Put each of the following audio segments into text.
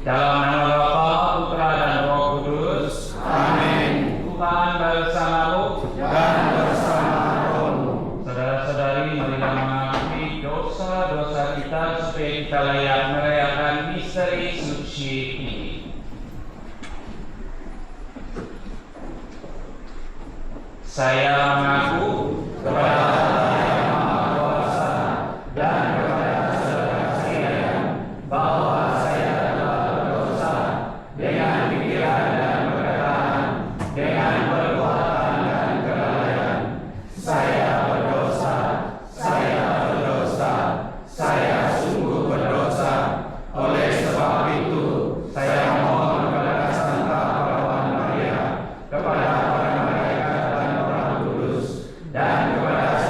Dalam nama Bapa, Putra, dan Roh Kudus. Amin. Tuhan bersamamu Dan bersama rohmu. Saudara-saudari, marilah mengakui dosa-dosa kita supaya kita layak merayakan misteri suci ini. Saya mengaku Kepada Allah yang Maha Kuasa dan kepada saudara sekalian bahwa saya telah berdosa dengan pikiran dan perkataan, dengan perbuatan dan kelalaian. Saya berdosa, saya sungguh berdosa. Oleh sebab itu, saya mohon kepada Santa Perawan Maria, kepada para malaikat dan orang kudus, dan kepada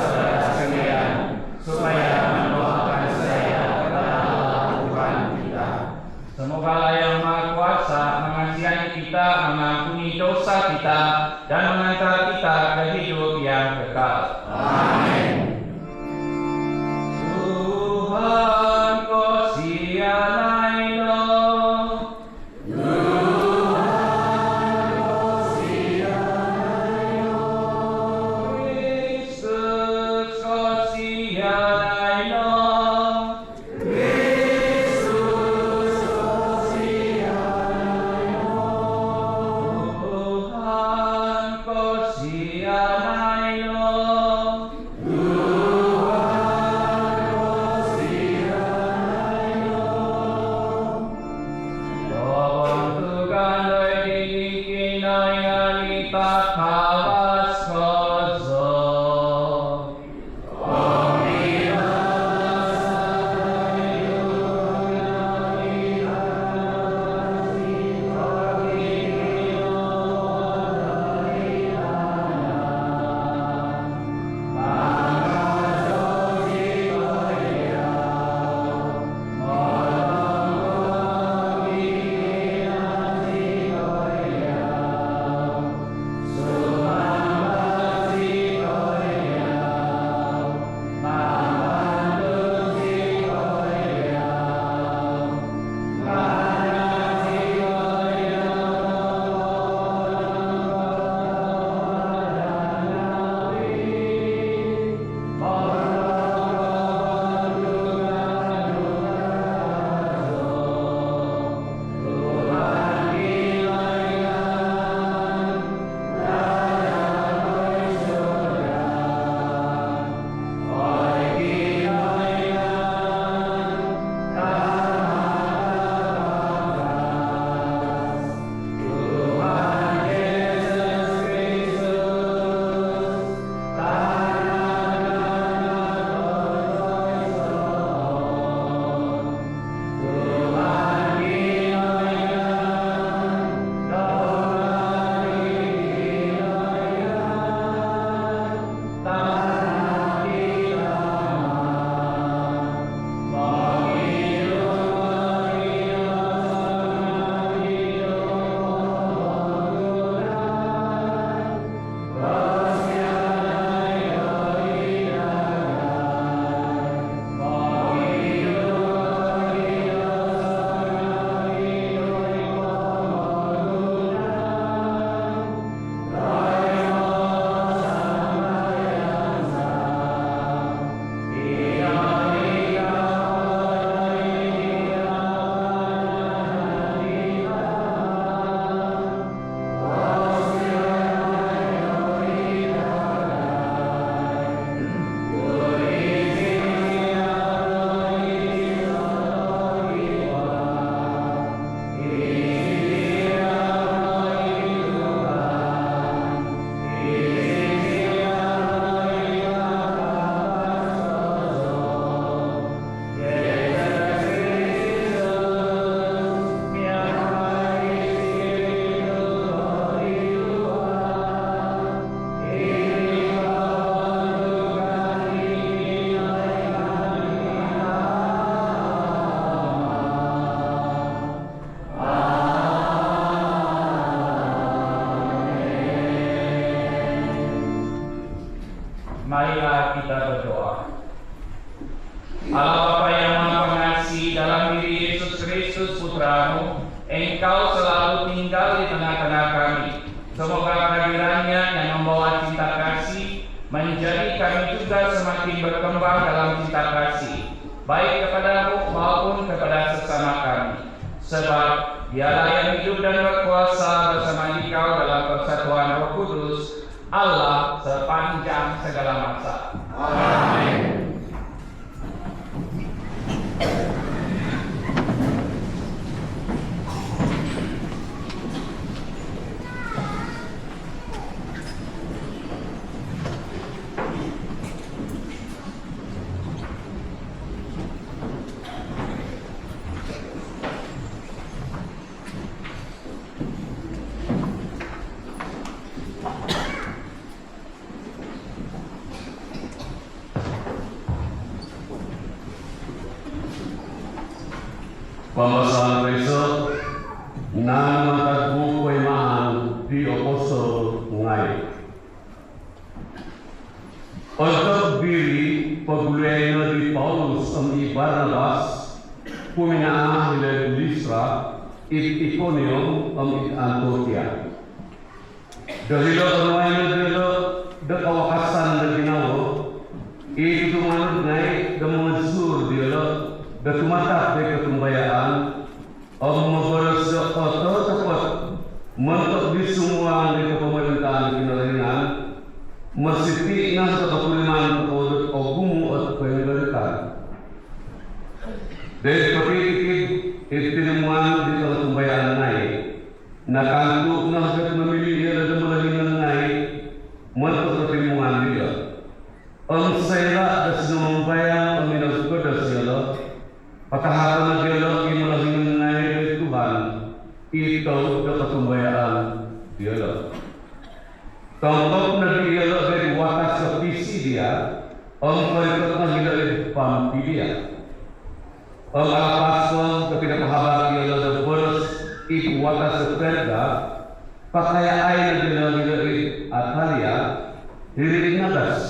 Tuhan diri Yesus Kristus Putra-Mu, Engkau selalu tinggal di tengah-tengah kami. Semoga kehadirannya yang membawa cinta kasih menjadi kami juga semakin berkembang dalam cinta kasih, baik kepadamu maupun kepada sesama kami. Sebab Dialah yang hidup dan berkuasa bersama Engkau dalam persatuan Roh Kudus, Allah sepanjang segala masa. Amin. Pembahasan besok nan matagbu pemahan di apostol ngai. Untuk diri pagulena di Paulus di Barnabas puminaan di Listra Iconium di Antioquia. Dahil orang dilo dekawakasan dari nawo itu manut ngai demonstrasi dilo Ketumata de ketumbayaan membalas foto tepat mentok di semua di pemerintahan kinaringan mesti nas kepuliman produk ogumu atau pemerintahan. Dari politik istimewa di ketumbayaan naik, nakantu nasib memilih ada kemungkinan naik mentok pertemuan dia. Saya semua bayang meminus pedas ya. Pataharan dialog imalahin mengenai Tuhan itu ketumbayaan dialog. Contoh dari dialog dari wakas kepisi dia, mereka menghindari pampi dia. Alapas ketidakpahaman dialog dari bolos ibu wakas seperda, pakai air dialog dari Atalia, diri nagas.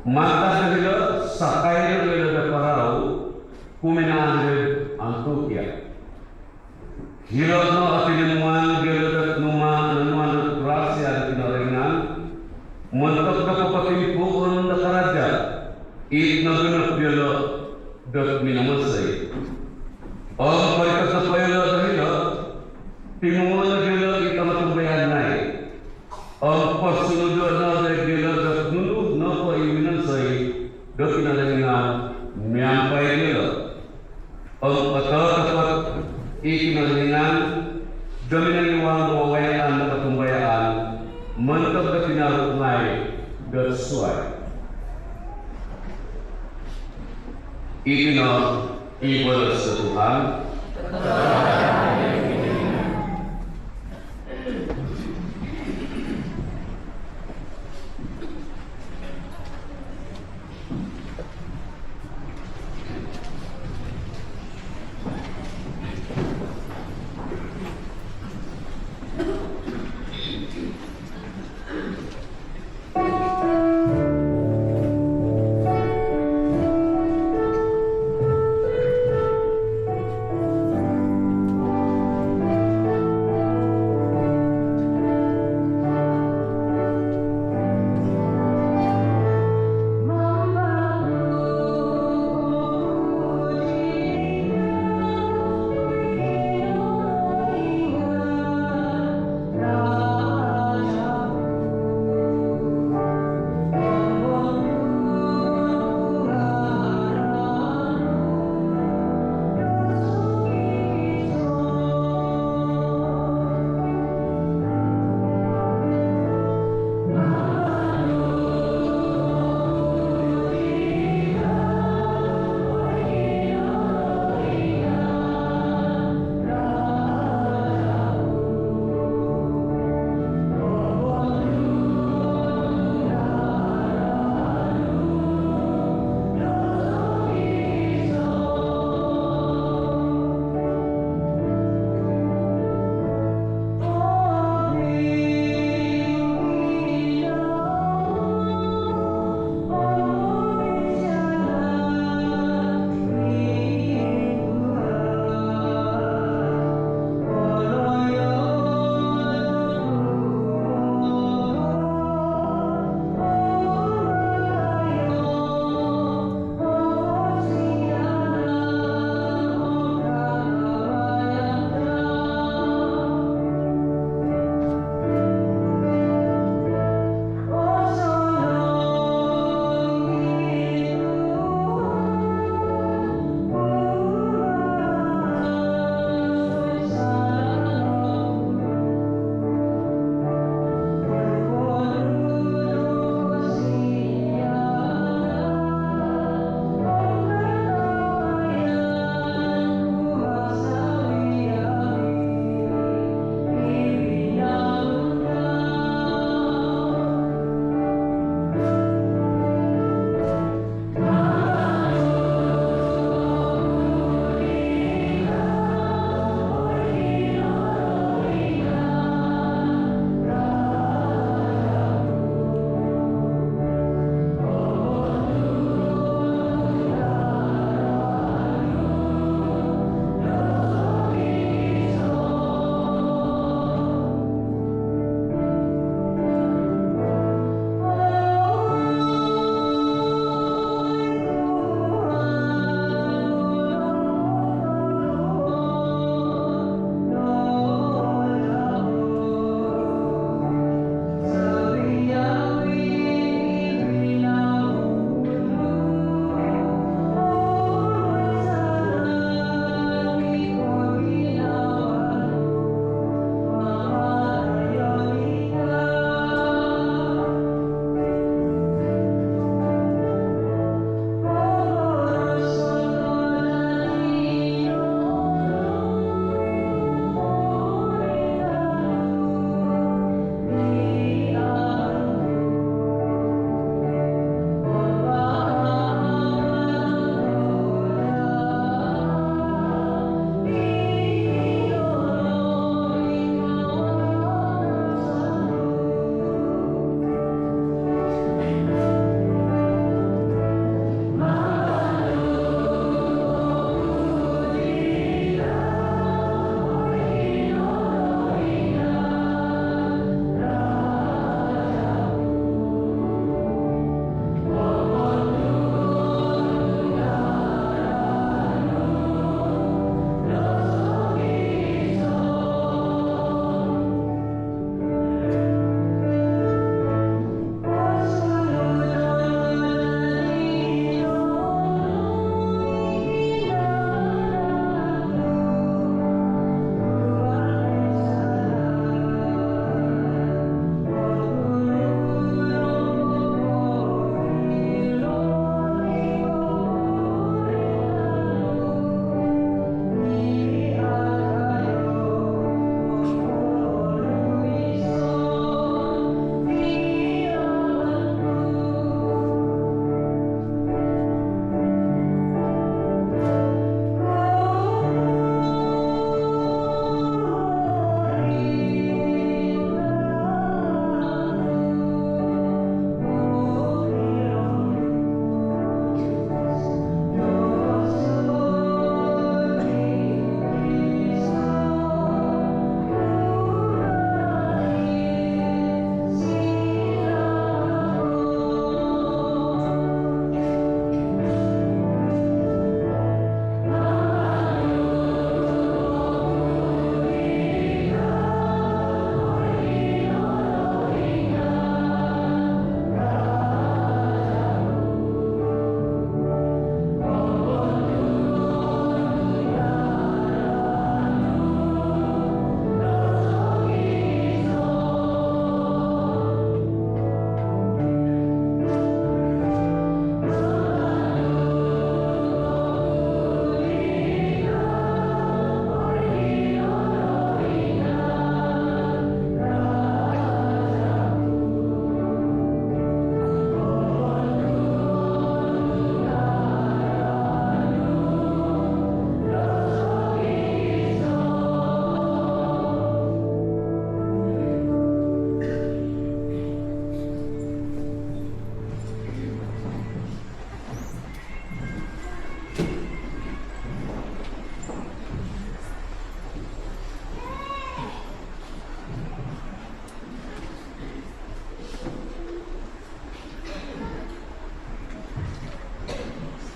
Mata dialog sakai dialog dari Parau. Kumenaan Antioquia. Hilot no atilimuan gelot numan rahasia kinaringan mentok kapatipu on karaja it nagunot gelo dot minamasay. Ang pagkasapaylo dahilo timungon na gelo ita matumbayan nai. Ang pasunod na gelo dot nunug no ko iminansay dot kinaringan miampay gelo. Ang patawat ikinalingan dominan iwang kawayaan na katumbayaan mentok na tinarunay gasuay. Ikina ibal sa Tuhan.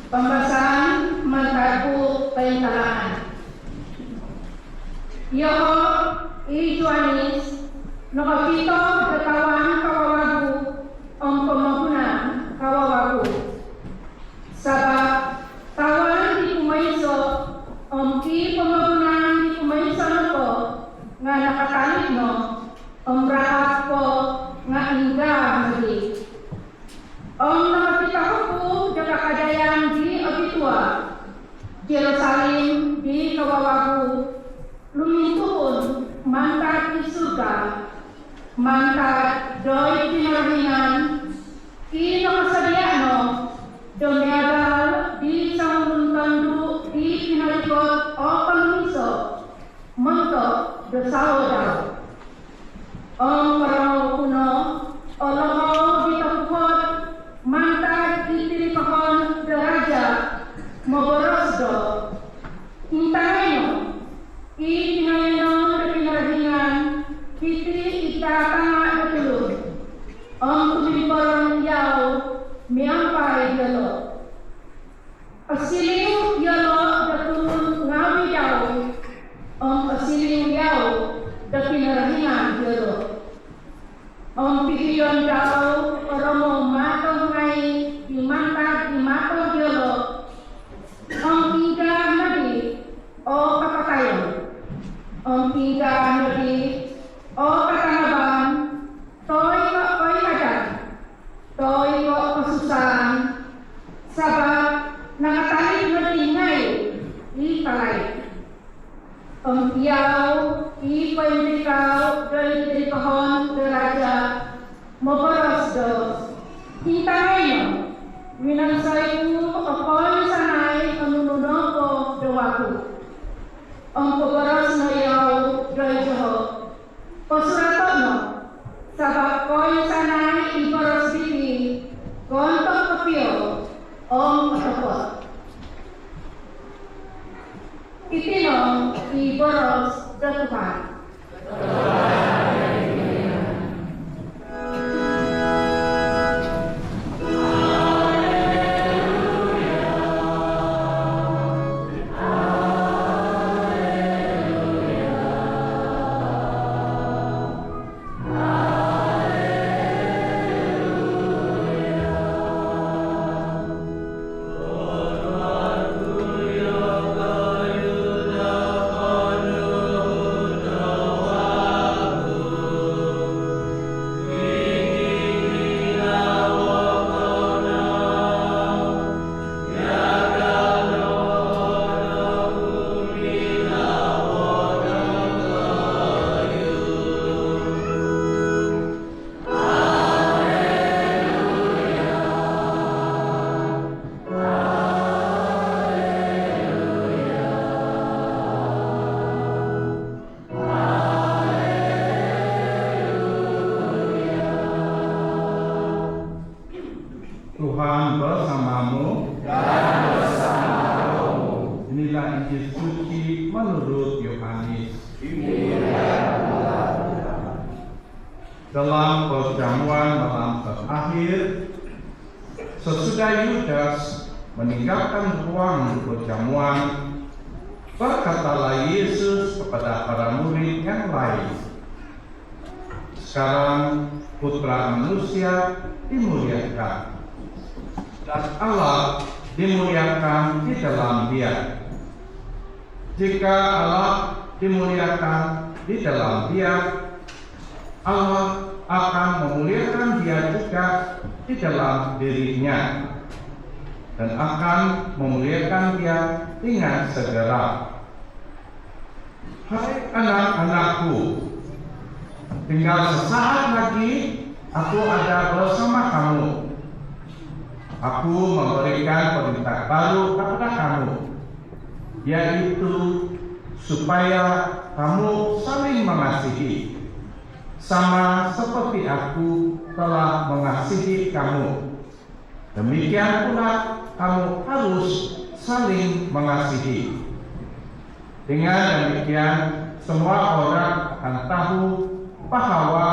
Pembahasan mentarku pengtalaan. Yo Joanis nokapito kawan kawawagu pemabunan kawawagu. Sabab tawan di kumaiso ki pemabunan di kumaiso nako nga nakatalit no rahat po nga ingga mali. Nakapita ko jaga kadayang di Abitua, Jerusalem di kawawagu, lumintun mantap di surga, mantap doy pinarahingan, ki nakasadiano, domiagal di sanguntandu di pinalikot o panumiso, mentok dosaodaw. Maramaw kuno, o lamaw di tapukot, mantap itiripahon deraja moborosdo intangayo itingayo na pinarahingan kitri itatanga na tulog ang tumiparang yaw miyampay yalo asiliw yalo datulun ngawi yaw ang asiliw yaw da pinarahingan yalo ang pikiyon daw oromo matong ngay imantag imatong yolo ang tiga nabi o kapatayon ang tiga nabi o katanaban toy ko koy hadan toy ko kasusahan sabab nakatalit na tingay italay ang tiyaw ipaymikaw doy dirikahon deraja moboros dos Intangayo, winansay ko ako'y sanay panununo ko dawaku. Ang pagkaras na iyaw, Diyos Pasurato no, sabak ko'y sanay ibaros biti, kontok kapyo, ang matapot. Itinong ibaros datuhan. Tuhan bersamamu. Inilah Injil suci menurut Yohanes. Dalam perjamuan malam terakhir, sesudah Yudas meninggalkan ruang perjamuan, berkatalah Yesus kepada para murid yang lain, "Sekarang Putra Manusia dimuliakan, dan Allah dimuliakan di dalam Dia. Jika Allah dimuliakan di dalam Dia, Allah akan memuliakan Dia juga di dalam dirinya, dan akan memuliakan Dia dengan segera. Hai anak-anakku, tinggal sesaat lagi aku ada bersama kamu. Aku memberikan perintah baru kepada kamu, yaitu supaya kamu saling mengasihi, sama seperti aku telah mengasihi kamu. Demikian pula kamu harus saling mengasihi. Dengan demikian, semua orang akan tahu bahwa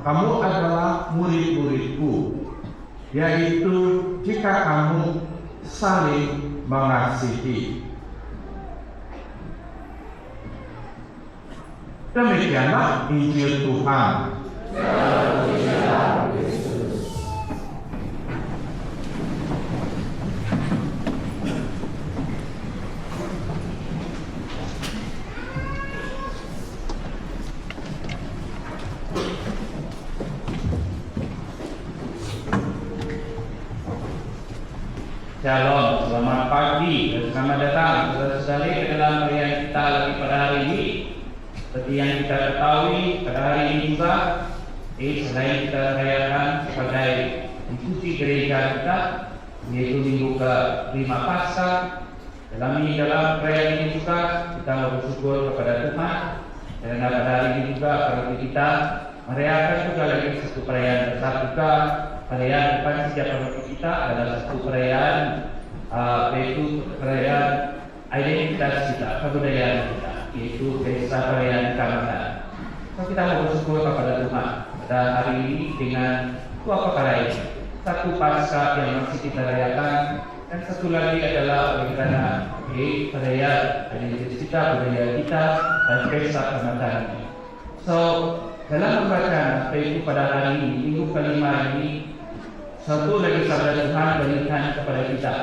kamu adalah murid-muridku, yaitu jika kamu saling mengasihi. Demikianlah Injil Tuhan. Shalom, selamat pagi dan selamat datang saudara-saudari ke dalam harian kita lagi pada hari ini. Seperti yang kita ketahui pada hari ini juga, selain kita rayakan sebagai institusi gereja kita, yaitu minggu ke-5 Paskah, dalam perayaan ini juga kita bersyukur kepada Tuhan, karena pada hari ini juga kalau kita merayakan juga lagi satu perayaan besar juga. Perayaan depan setiap orang kita adalah satu perayaan, yaitu perayaan identitas kita, kebudayaan kita, yaitu pesta perayaan Ramadan. So, kita mau bersyukur kepada Tuhan pada hari ini dengan dua perkara ini. Satu Paskah yang masih kita rayakan, dan satu lagi adalah karena perayaan identitas kita, budaya kita, dan pesta Ramadan ini. So, dalam membaca itu pada hari ini, minggu kelima ini, satu lagi sabda Tuhan berikan kepada kita.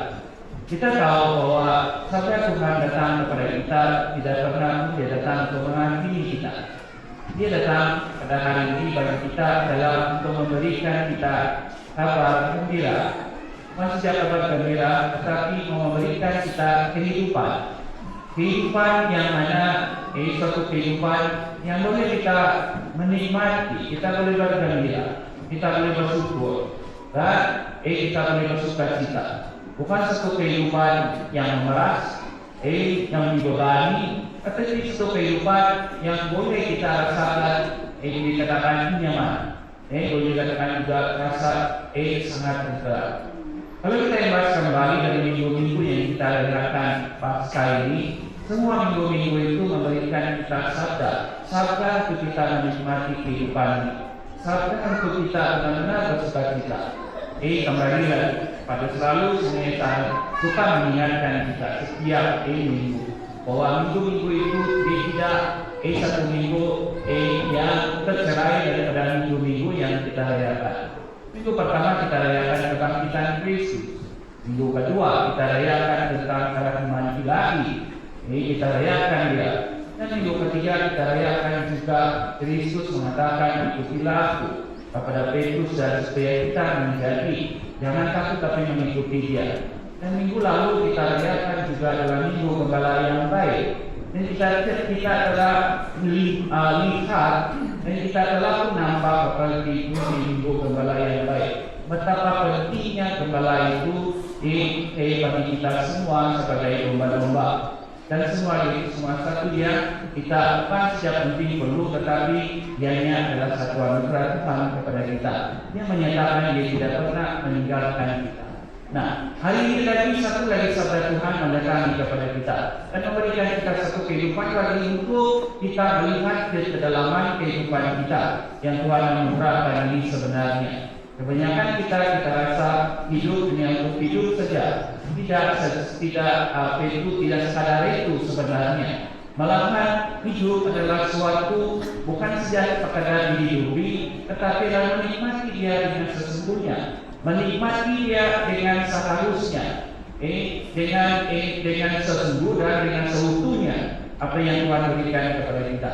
Kita tahu bahwa sabda Tuhan datang kepada kita tidak pernah dia datang untuk menghakimi kita. Dia datang pada hari ini bagi kita dalam untuk memberikan kita kabar gembira. Masih kabar gembira, tetapi memberikan kita kehidupan. Kehidupan yang mana suatu kehidupan yang boleh kita menikmati, kita boleh bergembira, kita boleh bersyukur. Dan kita boleh bersuka cita. Bukan satu kehidupan yang memeras, yang dibebani, tetapi satu kehidupan yang boleh kita rasakan, dikatakan nyaman, boleh dikatakan juga rasa sangat tentram. Kalau kita bahas kembali dari minggu-minggu yang kita rayakan Paskah ini, semua minggu-minggu itu memberikan kita sabda untuk kita menikmati kehidupan ini. Sabda untuk kita benar-benar bersuka cita. Kembali lagi pada selalu sebenarnya suka mengingatkan kita setiap minggu bahwa minggu-minggu itu tidak satu minggu yang tercerai daripada minggu-minggu yang kita rayakan. Minggu pertama kita rayakan kebangkitan Kristus. Minggu kedua kita rayakan tentang kerahiman Ilahi. Kita rayakan dia. Dan minggu ketiga kita rayakan juga Kristus mengatakan ikutilah aku kepada Petrus dan supaya kita menjadi jangan takut tapi mengikuti dia. Dan minggu lalu kita rayakan juga dalam minggu gembala yang baik. Dan kita telah lihat dan kita telah pun nampak seperti minggu gembala yang baik. Betapa pentingnya gembala itu bagi kita semua sebagai domba-domba. Dan semua satu yang kita bukan setiap penting perlu, tetapi dianya adalah satu anugerah Tuhan kepada kita. Dia menyatakan dia tidak pernah meninggalkan kita. Nah, hari ini lagi satu lagi sabda Tuhan mendatangi kepada kita dan memberikan kita satu kehidupan lagi untuk kita melihat ke kedalaman kehidupan kita yang Tuhan anugerahkan ini sebenarnya. Kebanyakan kita rasa hidup hanya untuk hidup saja. Tidak sadar itu sebenarnya. Malahan hidup adalah suatu bukan saja sekadar dihidupi, tetapi dalam menikmati dia dengan sesungguhnya, menikmati dia dengan seharusnya, dengan sesungguh dan dengan seutuhnya apa yang Tuhan berikan kepada kita.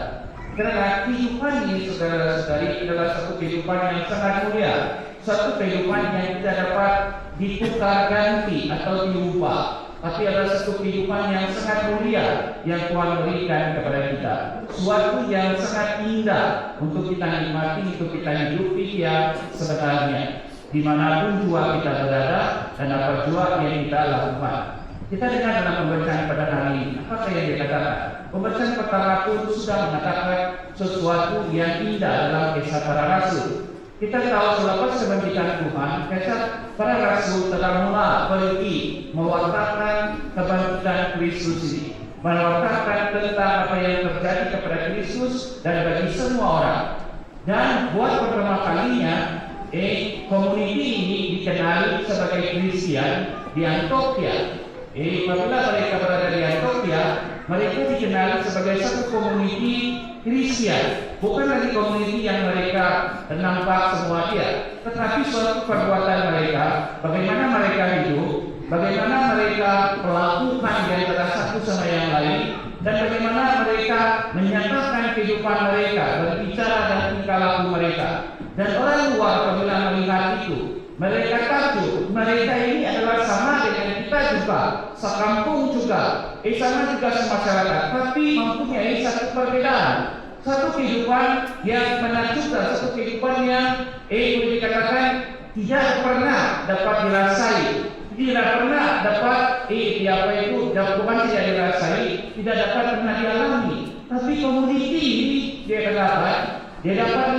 Karena kehidupan ini saudara-saudari adalah satu kehidupan yang sangat mulia, satu kehidupan yang tidak dapat ditukar ganti atau diubah, tapi adalah satu kehidupan yang sangat mulia yang Tuhan berikan kepada kita, suatu yang sangat indah untuk kita nikmati, untuk kita hidupi dia sebenarnya dimanapun jua kita berada dan apa jua yang kita lakukan. Kita dengar dalam pembacaan pada hari ini, apa yang dikatakan? Pembacaan pertama pun sudah mengatakan sesuatu yang indah dalam Kisah Para Rasul. Kita tahu selepas kebangkitan Tuhan, Kisah Para Rasul telah mulai pergi mewartakan kebangkitan Kristus ini, mewartakan tentang apa yang terjadi kepada Kristus dan bagi semua orang. Dan buat pertama kalinya komuniti ini dikenali sebagai Kristen di Antioquia. Apabila mereka berada di Antioquia, mereka dikenali sebagai satu komuniti Kristen, bukan lagi komuniti yang mereka nampak semua dia, tetapi suatu perbuatan mereka, bagaimana mereka hidup, bagaimana mereka melakukan di antara satu sama yang lain, dan bagaimana mereka menyatakan kehidupan mereka, berbicara dan tingkah laku mereka. Dan orang luar apabila melihat itu, mereka takut. Mereka ini adalah sama dengan kita juga, sekampung juga, sama juga semasyarakat, tapi mempunyai satu perbedaan, satu kehidupan yang menakjubkan, satu kehidupan yang boleh dikatakan tidak pernah dapat dirasai, tidak pernah dapat bukan tidak dirasai, tidak dapat pernah dialami. Tapi komuniti ini dia dapat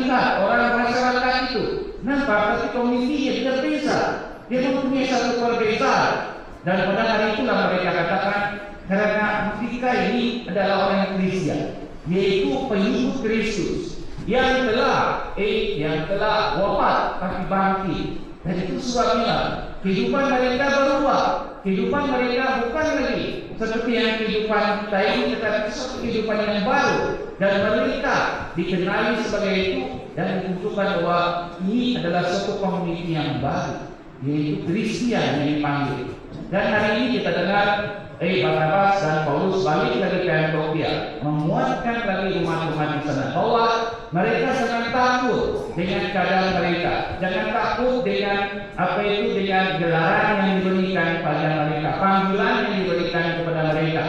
lihat orang masyarakat itu nampak, tapi komunitinya tidak beza, dia mempunyai satu perbedaan. Dan pada hari itulah mereka katakan, karena mereka ini adalah orang Kristen, yaitu pengikut Kristus yang telah wafat tapi bangkit. Dan itu sebabnya kehidupan mereka berubah. Kehidupan mereka bukan lagi seperti yang kehidupan kita ini, tetapi satu kehidupan yang baru. Dan mereka dikenali sebagai itu dan ditunjukkan bahwa ini adalah suatu komuniti yang baru, yaitu Kristen yang dipanggil. Dan hari ini kita dengar Barnabas dan Paulus balik lagi ke Antioquia, menguatkan lagi umat-umat di sana bahwa mereka jangan takut dengan keadaan mereka, jangan takut dengan dengan gelaran yang diberikan kepada mereka, panggilan yang diberikan kepada mereka.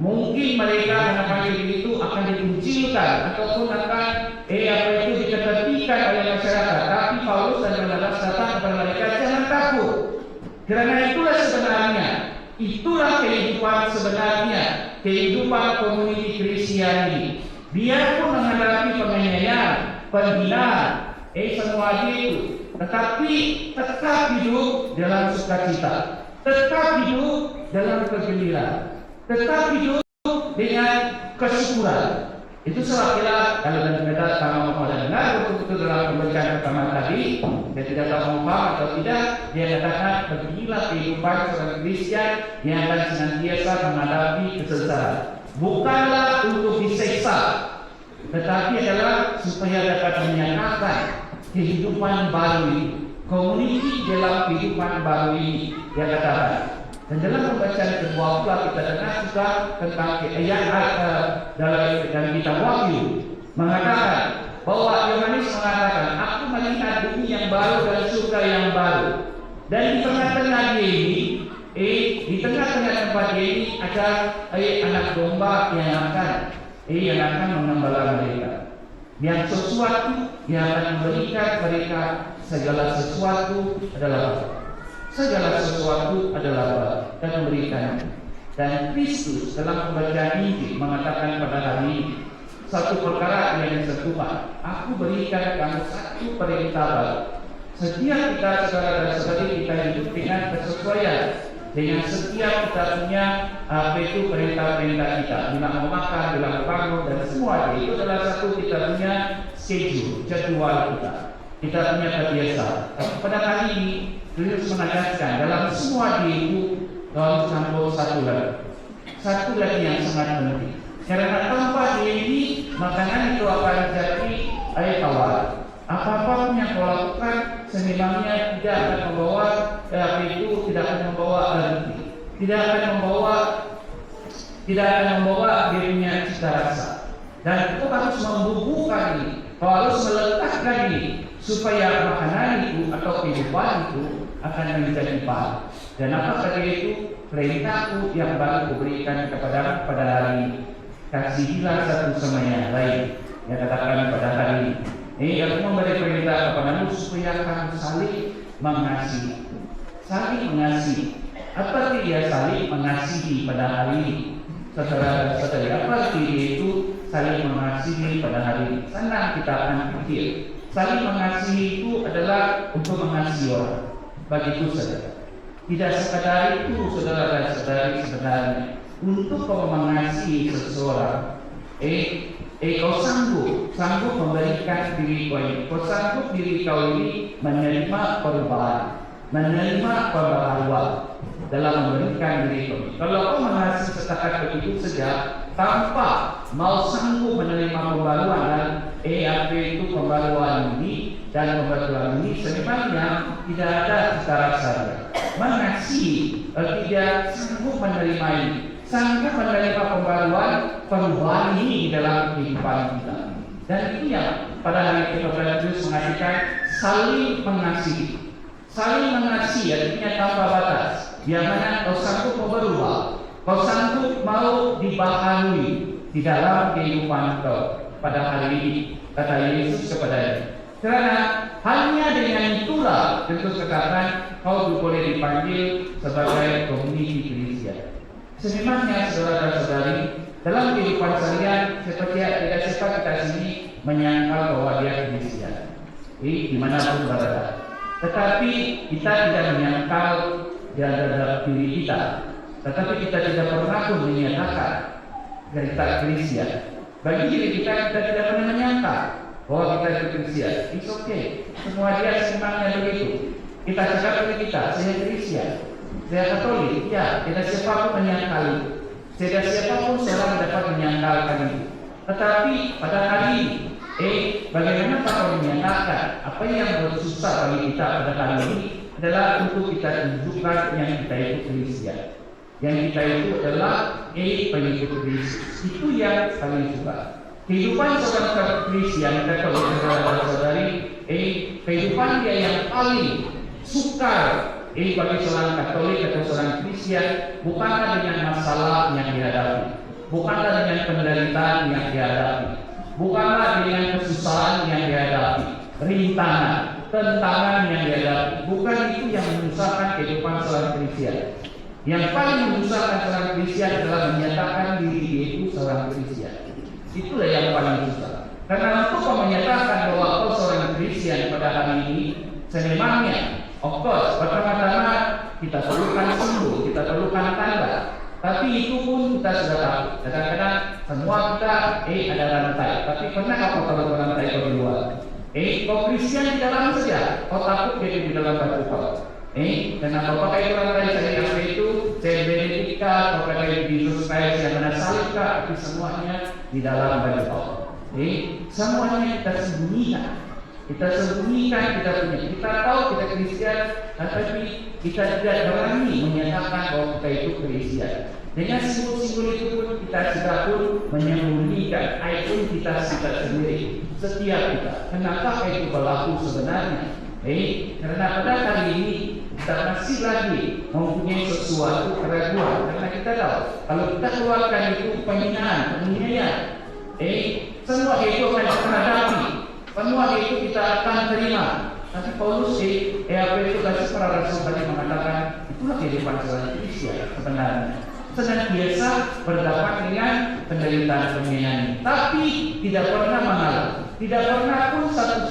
Mungkin mereka karena panggil itu akan dikucilkan ataupun akan diketepikan oleh masyarakat. Tapi Paulus dan Barnabas datang kepada mereka, jangan takut. Karena itulah kehidupan sebenarnya, kehidupan komuniti Kristen ini. Biarpun menghadapi penganiayaan, penghinaan, semua itu, tetapi tetap hidup dalam sukacita, tetap hidup dalam kegembiraan, tetap hidup dengan kesyukuran. Itu sebabnya kalau dan kita sama pada dengar untuk dalam pembacaan pertama tadi, dia tidak tahu mau atau tidak, dia katakan beginilah kehidupan seorang Kristen yang akan senantiasa menghadapi kesesaran. Bukanlah untuk diseksa, tetapi adalah supaya dapat menyatakan kehidupan baru ini, komuniti dalam kehidupan baru ini, dia katakan. Dan dalam pembacaan kedua pula kita dengar juga tentang ayat dalam kitab Wahyu mengatakan bahwa Yohanes mengatakan, aku melihat bumi yang baru dan surga yang baru, dan di tengah-tengah dia ini, di tengah-tengah tempat dia ini ada anak domba yang akan mengembala mereka. Yang sesuatu yang akan memberikan mereka segala sesuatu adalah dan memberikan. Dan Kristus dalam pembacaan Injil mengatakan pada hari ini satu perkara yang disentuhkan, aku berikan kamu satu perintah baru. Setiap kita saudara-saudari kita hidup dengan kesesuaian, dengan setiap kita punya perintah-perintah kita, bila mau makan, bila mau bangun, dan semua itu adalah satu kita punya schedule, jadwal kita. Kita punya kebiasaan. Pada hari ini Kristus menegaskan dalam semua itu dalam campur satu lagi yang sangat penting. Karena tanpa dia ini makanan itu akan jadi tawar. Apapun yang kau lakukan sememangnya tidak akan membawa tidak akan membawa arti, tidak akan membawa dia punya cita rasa. Dan kau harus membubuhkan ini, kau harus meletakkan ini supaya makanan itu atau kehidupan itu akan menjadi baik. Dan apa saja itu perintahku yang baru kuberikan kepada pada hari ini, kasihilah satu sama yang lain. Yang katakan pada hari ini, aku memberi perintah kepadamu supaya kamu saling mengasihi. Saling mengasihi. Apa dia saling mengasihi pada hari ini? Saudara-saudari, apa artinya itu saling mengasihi pada hari ini? Senang kita akan pikir. Saling mengasihi itu adalah untuk mengasihi orang. Begitu saja. Tidak sekadar itu, saudara dan saudari, sebenarnya untuk kau mengasihi seseorang, kau sanggup memberikan diri kau ini, kau sanggup diri kau ini menerima perubahan, menerima pembaharuan dalam memberikan diri kau ini. Kalau kau mengasihi setakat begitu saja tanpa mau sanggup menerima pembaruan dan apa itu pembaruan ini dan pembaruan ini, sebenarnya tidak ada cita rasanya. Mengasihi tidak sanggup menerima ini, sanggup menerima perubahan ini di dalam kehidupan kita. Dan itu yang pada hari ke-14 Yesus mengatakan saling mengasihi. Saling mengasihi artinya tanpa batas. Yang mana kau sanggup mau berubah, kau sanggup mau dibaharui di dalam kehidupan kau. Pada hari ini kata Yesus kepadanya, karena hanya dengan itulah tentu katakan kau boleh dipanggil sebagai komuniti Kristen. Sebenarnya saudara-saudari, dalam kehidupan seharian tidak sempat kita sini menyangkal bahwa dia Kristen, dimanapun berada. Tetapi kita tidak menyangkal di dalam diri kita, tetapi kita tidak pernah pun menyatakan dari kita Kristen. Bagi diri kita tidak pernah menyangka bahwa kita itu Kristen. It's okay. Semua dia sebenarnya begitu. Kita cakap diri kita, saya Kristen, saya Katolik. Ya, tidak siapapun menyangkal itu. Tidak siapapun seorang dapat menyangkalkan itu. Tetapi pada hari ini, bagaimana kita menyatakan apa yang bersusah bagi kita pada hari ini adalah untuk kita tunjukkan yang kita itu Kristen. Yang kita itu adalah pengikut Kristus. Itu yang paling suka. Kehidupan seorang Kristen, kata saudara-saudari, kehidupan dia yang paling sukar bagi seorang Katolik atau seorang Kristen bukanlah dengan masalah yang dihadapi, bukanlah dengan penderitaan yang dihadapi, bukanlah dengan kesusahan yang dihadapi, rintangan, tentangan yang dihadapi. Bukan itu yang menyusahkan kehidupan seorang Kristen. Yang paling menyusahkan seorang Kristen adalah menyatakan diri dia itu seorang Kristen. Itulah yang paling susah. Karena untuk menyatakan bahwa kau seorang Kristen pada hari ini, sebenarnya, of course, pertama-tama kita perlukan simbol, kita perlukan tanda. Tapi itu pun kita sudah tahu. Kadang-kadang semua kita ada rantai. Tapi pernah kau tahu rantai kau di luar? Kau Kristen di dalam saja. Kau takut dia di dalam batu kau. Karena kau pakai rantai saya apa itu? Saya Benedikta, kau pakai Yesus Kristus yang mana salibka, tapi semuanya di dalam baju kau. Semuanya kita sembunyikan. Kita sembunyikan kita punya. Kita tahu kita Kristen, tetapi kita tidak berani menyatakan bahwa kita itu Kristen. Dengan simbol-simbol itu pun kita sudah pun menyembunyikan ikon kita sendiri. Setiap kita. Kenapa itu berlaku sebenarnya? Karena pada kali ini kita masih lagi mempunyai sesuatu keraguan. Karena kita tahu kalau kita keluarkan itu penghinaan, penganiayaan, semua itu akan kita hadapi, semua itu kita akan terima. Tapi Paulus apa itu kasih para rasul tadi mengatakan itulah kehidupan seorang Kristen sebenarnya. Senantiasa berdapat dengan penderitaan penghinaan, tapi tidak pernah mengalah, tidak pernah pun satu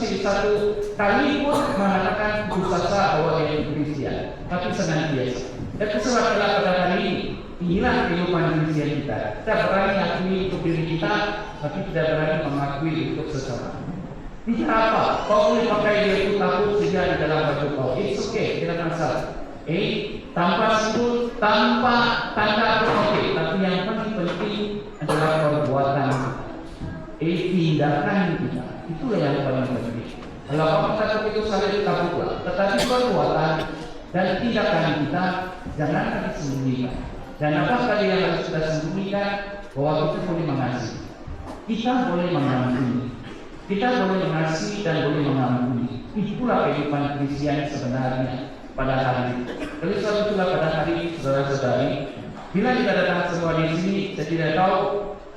kali pun mengatakan putus asa bahwa dia itu Kristen, tapi senantiasa. Dan kesempatan pada hari ini, inilah kehidupan Kristen kita. Kita berani mengakui untuk diri kita, tapi tidak berani mengakui untuk sesama. Tidak apa, kau boleh pakai dia itu takut saja di dalam baju kau. It's okay, tidak masalah. Tanpa simbol, tanpa tanda oke, tapi yang paling penting adalah perbuatan tindakan kita. Itulah yang paling penting. Kalau kita itu saling takutlah, tetapi perbuatan dan tindakan kita jangan disembunyikan. Dan apa tadi yang harus kita sembunyikan? Bahwa kita boleh mengasihi, kita boleh mengampuni, kita boleh mengasihi dan boleh mengampuni. Itulah kehidupan Kristen sebenarnya pada hari ini. Oleh sebab itulah pada hari ini, saudara-saudari, bila kita datang semua di sini, saya tidak tahu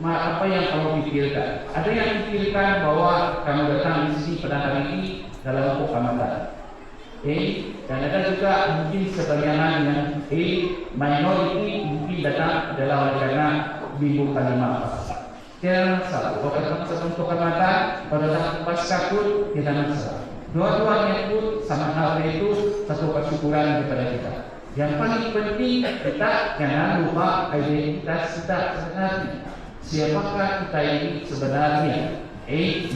apa yang kamu pikirkan. Ada yang pikirkan bahwa kamu datang di sini pada hari ini dalam pemakaman. Dan ada juga mungkin sebagian yang minority mungkin datang adalah karena minggu kalimat. Tidak masalah. Kalau datang sebelum pemakaman, pada datang pasca pun tidak masalah. Dua-duanya pun sama hal itu satu kesyukuran kepada kita. Yang paling penting kita jangan lupa identitas kita sebenarnya. siapakah kita ini sebenarnya,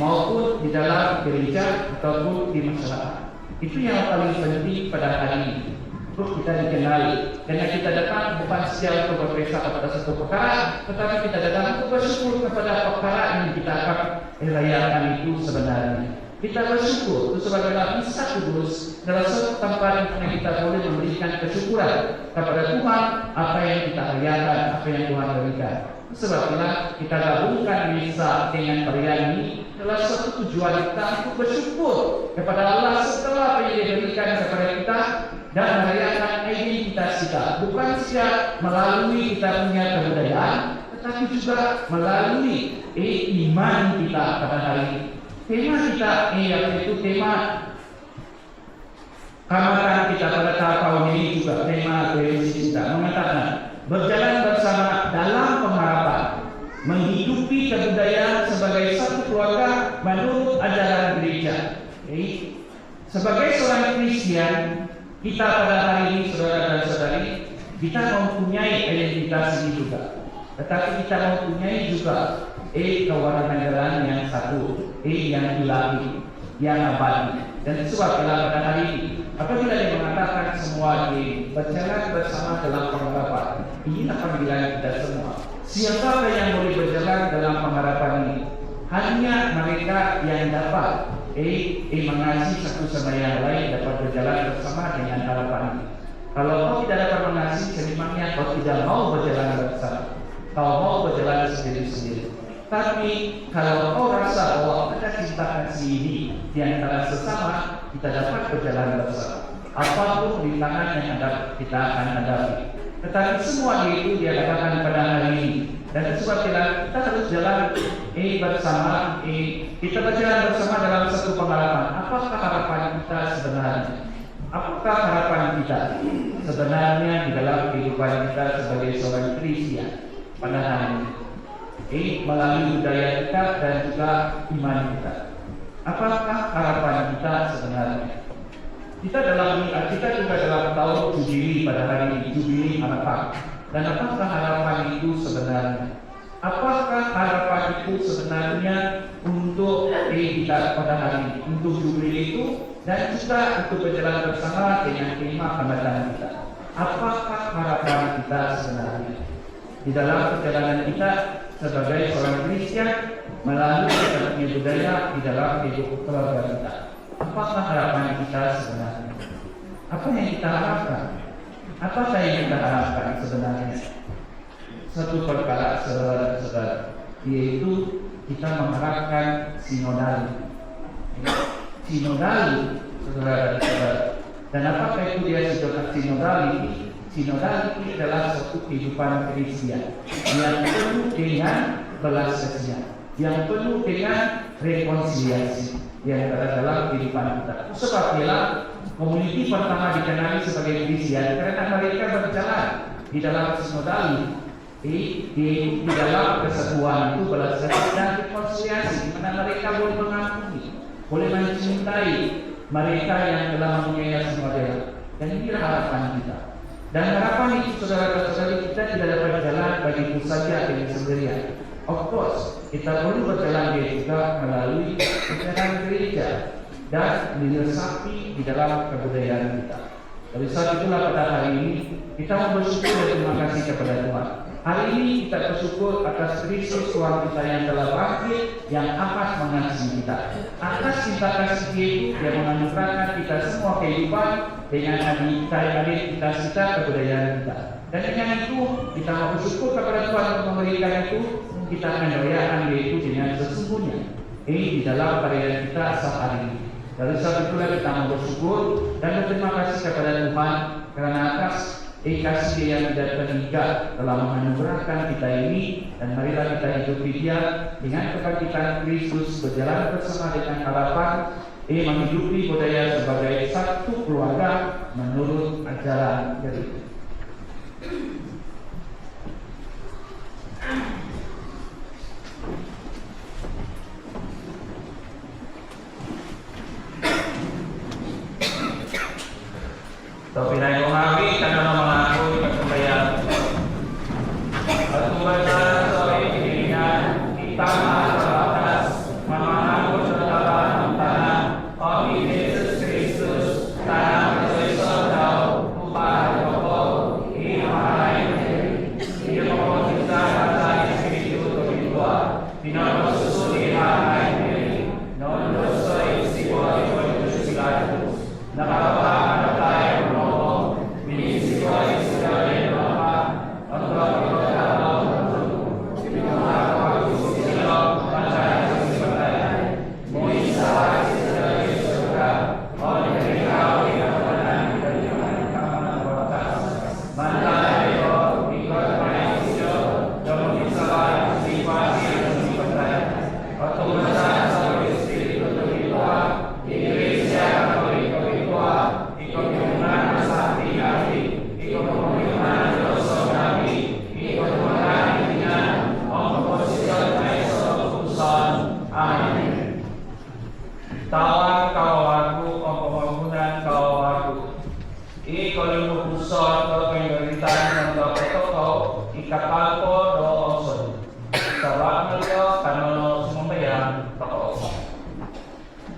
maupun di dalam gereja ataupun di masyarakat. Itu yang paling penting pada hari ini. Untuk kita dikenali, karena kita datang bukan secara untuk berperiksa kepada satu perkara, tetapi kita datang untuk bersyukur kepada perkara yang kita akan rayakan itu sebenarnya. Kita bersyukur itu sebagaimana Kisah Kudus adalah suatu tempat yang kita boleh memberikan kesyukuran kepada Tuhan apa yang kita rayakan, apa yang Tuhan berikan. Sebab itulah kita gabungkan misa dengan perayaan ini adalah suatu tujuan kita untuk bersyukur kepada Allah setelah apa yang Dia berikan kepada kita dan merayakan identitas kita, bukan saja melalui kita punya kebudayaan, tetapi juga melalui iman kita pada hari ini. Tema kita yaitu tema Kamatan kita pada tahun ini juga tema koherensi kita mengatakan berjalan bersama dalam pengharapan, menghidupi kebudayaan sebagai satu keluarga menurut ajaran gereja. Sebagai seorang Kristen, kita pada hari ini, saudara dan saudari, kita mempunyai identitas ini juga. Tetapi kita mempunyai juga kewarganegaraan yang satu, yang ilahi, yang abadi. Dan sebab pada hari ini, apabila dia mengatakan semua berjalan bersama dalam pengharapan, inilah panggilan kita semua. Siapakah yang boleh berjalan dalam pengharapan ini? Hanya mereka yang dapat mengasihi satu sama yang lain, dapat berjalan bersama dengan harapan ini. Kalau kau tidak dapat mengasihi, selimangnya kau tidak mau berjalan bersama. Kau mau berjalan sendiri-sendiri. Tapi kalau kau rasa bahwa ada cinta kasih ini di antara sesama, kita dapat berjalan bersama. Apapun rintangan yang kita akan hadapi. Tetapi semua itu dia katakan pada hari ini. Dan sebab kita harus jalan bersama, kita berjalan bersama dalam satu pengharapan. Apakah harapan kita sebenarnya? Apakah harapan kita sebenarnya di dalam kehidupan kita sebagai seorang Kristen pada hari ini? Melalui budaya kita dan juga iman kita. Apakah harapan kita sebenarnya? Kita juga dalam tahun Jubili pada hari ini, Jubili harapan. Dan apakah harapan itu sebenarnya? Apakah harapan itu sebenarnya untuk kita pada hari ini, untuk Jubili itu, dan juga untuk berjalan bersama dengan tema Kamatan kita? Apakah harapan kita sebenarnya di dalam perjalanan kita sebagai seorang Kristen melalui kita punya budaya di dalam hidup keluarga kita? Apakah harapan kita sebenarnya? Apa yang kita harapkan? Apa yang kita harapkan sebenarnya? Satu perkara, saudara-saudara, yaitu kita mengharapkan sinodali. Sinodali, saudara-saudara. Dan apakah itu dia sinodali? Sinodali adalah suatu kehidupan Kristen yang penuh dengan belas kasihan, yang penuh dengan rekonsiliasi yang ada dalam kehidupan kita. Sebab ialah komuniti pertama dikenali sebagai Kristen karena mereka berjalan di dalam sinodali, di dalam kesatuan itu belas kasihan dan rekonsiliasi, di mana mereka boleh mengampuni, boleh mencintai mereka yang telah mempunyai model. Dan inilah harapan kita. Dan harapan itu, saudara-saudari, kita tidak dapat jalan begitu saja dengan sendirian. Of course, kita perlu berjalan juga melalui ajaran gereja dan diresapi di dalam kebudayaan kita. Dari saat itulah pada hari ini kita mau bersyukur dan terima kasih kepada Tuhan. Hari ini kita bersyukur atas Kristus Tuhan kita yang telah bangkit, yang amat mengasihi kita. Atas cinta kasih itu Dia menganugerahkan kita semua kehidupan dengan identitas kita, kebudayaan kita. Dan dengan itu kita mau bersyukur kepada Tuhan untuk memberikan itu. Kita akan merayakan yaitu dengan sesungguhnya di dalam perayaan kita saat hari ini. Dari saat itulah kita mau bersyukur dan berterima kasih kepada Tuhan karena atas kasih yang tidak terhingga telah menganugerahkan kita ini. Dan marilah kita hidupi Dia dengan kebangkitan Kristus, berjalan bersama dengan harapan menghidupi budaya sebagai satu keluarga menurut ajaran gereja. Tapi naik mengawi karena mengaku kemuliaan. Aku baca soal ini Pinapasusuri hanay nili, non dosoy sikoy pagdusilados. Nakapakan tayo noong, minisikoy sila Bapa, at pagkakataon ng pinakapagsusilo, patay sa sipatay. Moisa sila Yesuga, o ikaw ikawalan kanyang kamanagwatas. Manday ko, ikot maisyo, yung isalang sipati ng sipatay. At tumasan sa Espiritu Tuwituwa, Iglesia Katoliko-Ikuwa, ikaw sa ating-ating, ikaw ng Diyos sa namin, ikaw niya, ang posisyon ay sa puson. Amen. Tawag kawawaku, ang pamamunan kawawaku. Ikaw yung puson ko kay galitan ng kapatoko, ikapalpo do oson. Tawag na iyo, kanono sumambayang toko.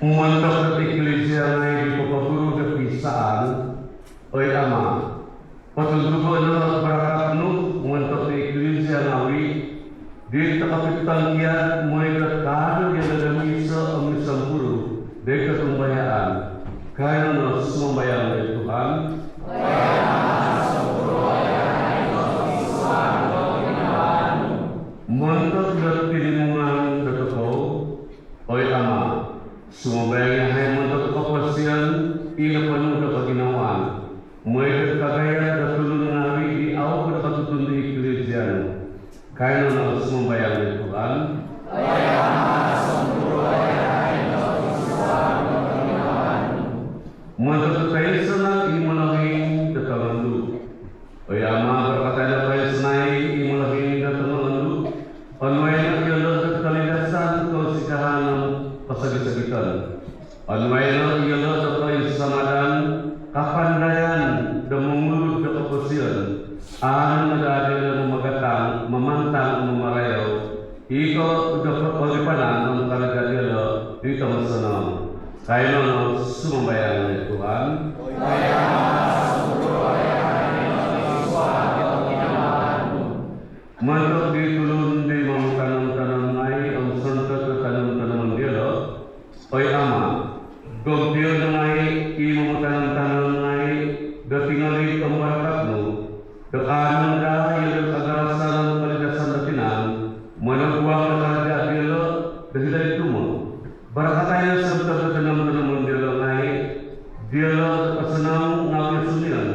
Umantok at iglesia na ipapaguro na pisaan, oy Ama, patutubo na barakatnu, umantok at iglesia na di takapitang yan, may katano yan na lamisa ang isang puro, di katumbayaan, kaya na sumambayang na Tuhan. Umantok at pinimungan na toko, oy Ama, sumabay ay muntok kapasyan, ilapanon na paginawan. May kagaya na tulong namin, iaw na katutundi Ecclesiano. Kaya na sumabayang ni Tuhan. Muntok tayo sa nang imalahing datamandu. Oy Ama, berkata na tayo sa nang imalahing datamandu. Panway na iyalas at kalidasan ko si kahanang pasagisagitan. Anway na iyalas at tayo sa samadan, kapandayan, damungulog na kapasyan, ang nag-aaral na magatang, mamantang, mamarayaw, ikaw dapat palipanan ang kalagagalo dito masanang. Kaya na sumabayan ng Tuhan. Mantok di tulun di mga tanong-tanong ay ang santo at tanong-tanong dilo. Oy Ama, gobdiyo na ngay imo tanong-tanong ay datingali ang barakat mo. Dakanan ka yung agarasan ng kaligasan na tinang, managwang na kalagya dilo, dahil ito mo. Barakat tayo sa tanong-tanong dilo ngay, dilo pasanang nakisunyan.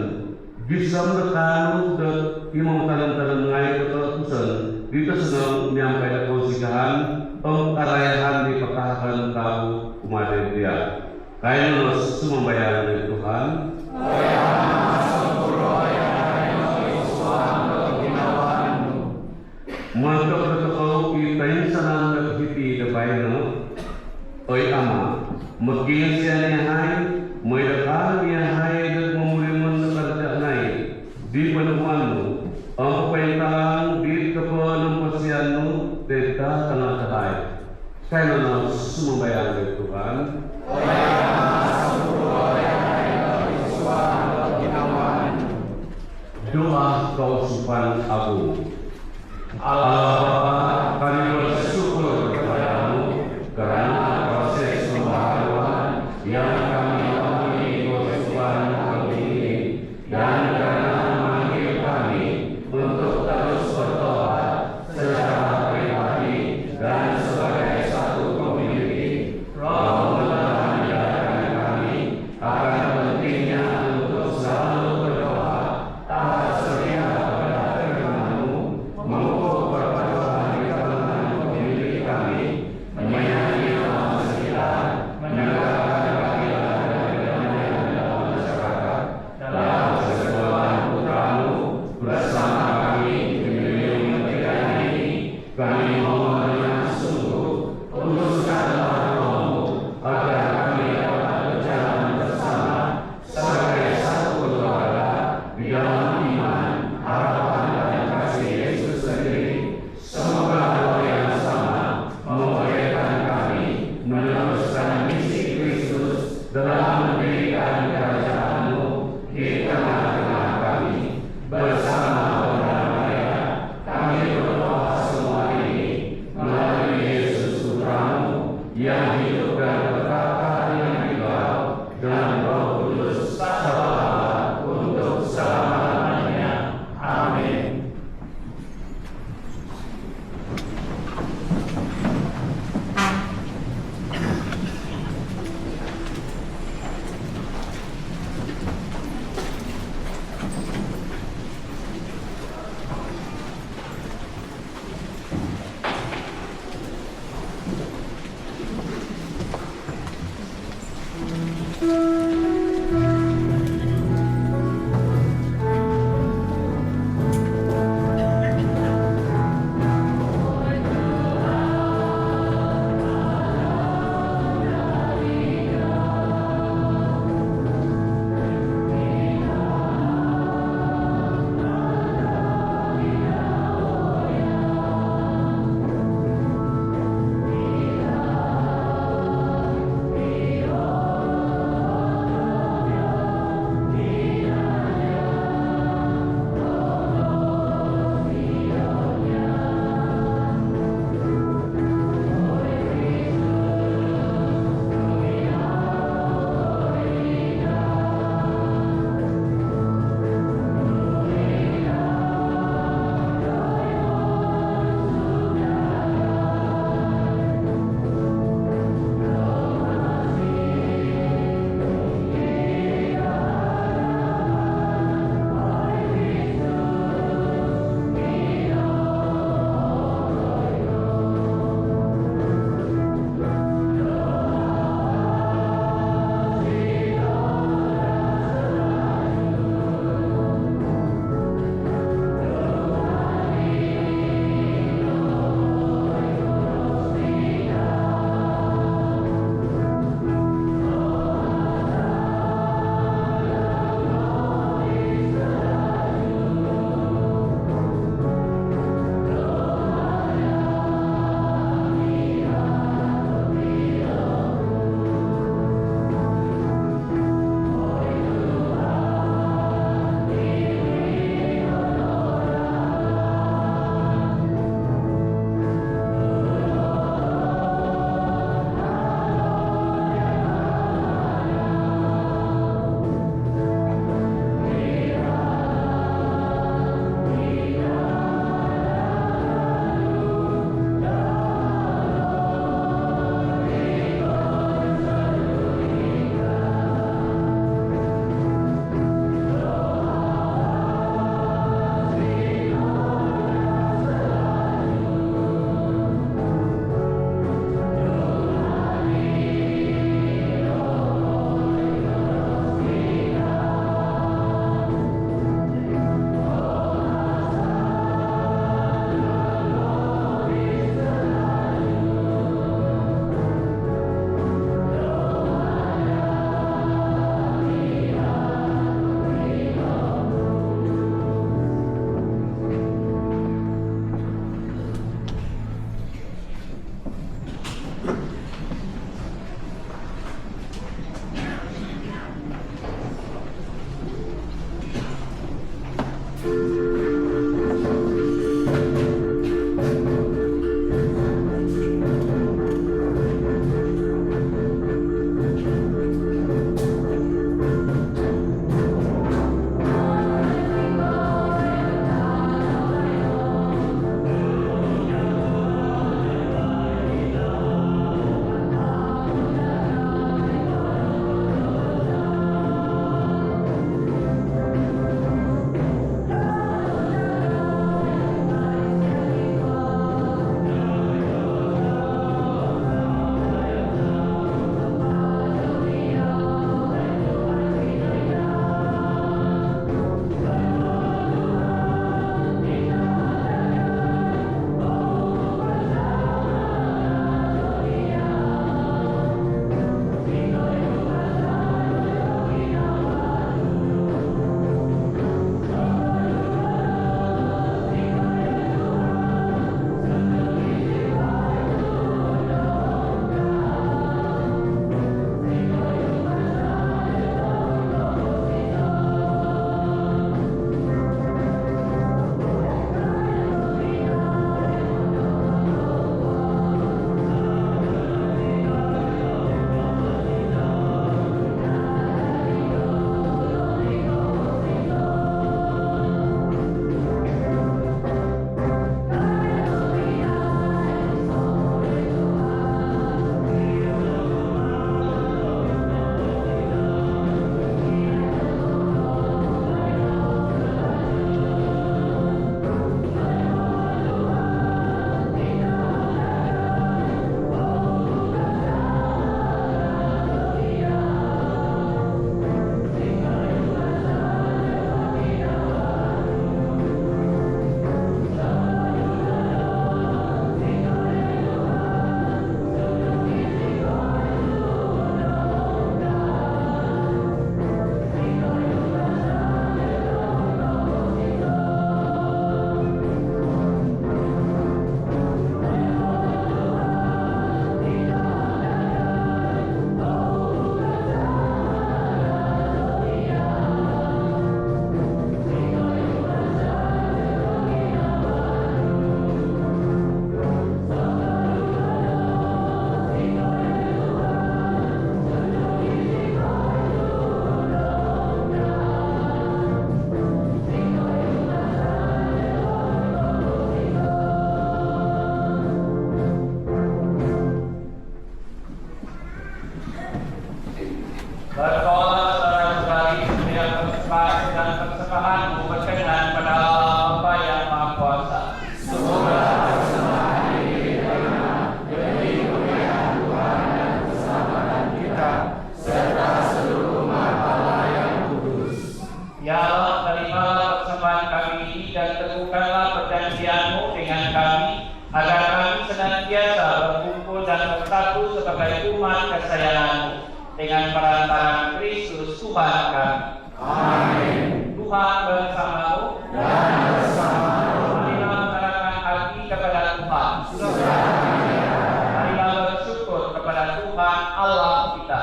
Gisam na tanong at imong tanong-tanong ngay katapusan, dito sa nang niyang kaya kausikahan, ang arayahan ni pagkakakan tao umaday diya. Kaya na sumambayan ng Tuhan. Mantok na totoo, itayin sa nang naghiti na bayan. Oy Ama, magiging siya niyahay, may nakal niyahay at mamulimon na kalagyanay. Di pa naman mo, ang kapayintaan, di ka pa ng pasyan mo, deta tangat-tahay. Kaya na sumambayan ng Tuhan. Doa kausupan agung. Allah Bapa, kami bersyukur kepadamu karena proses pembaharuan yang kami lalui kausupan agung ini dan karena memanggil kami untuk terus bertobat secara pribadi dan sebagai satu community. Roh mengajarkan kami akan pentingnya untuk selalu berdoa taat setia kepada firman-Mu, mengukur perpaduan di kalangan community kami, menyayangi orang sekitar, menegakkan keadilan dan kedamaian dalam masyarakat, dalam kesatuan putra-Mu bersama kami di milenium ketiga ini. Kami mohon dengan sungguh, utuskanlah Roh-Mu agar kami dapat berjalan bersama sebagai satu keluarga di dalam iman, harapan dan kasih Yesus sendiri. Semoga doa yang sama membolehkan kami meneruskan misi Kristus dalam mendirikan kerajaan-Mu di tengah-tengah kami. Bersama Bunda Maria, kami berdoa semua ini yang hidup dan berkata yang dibau dengan Roh Kudus satu Allah untuk selama-lamanya. Amin. berkumpul dan bersatu sebagai umat kesayangan-Mu dengan perantaraan Kristus Tuhan kami. Amin. Tuhan bersama-Mu Dan bersama-Mu. Marilah mengarahkan hati kepada Tuhan. Marilah bersyukur kepada Tuhan Allah kita.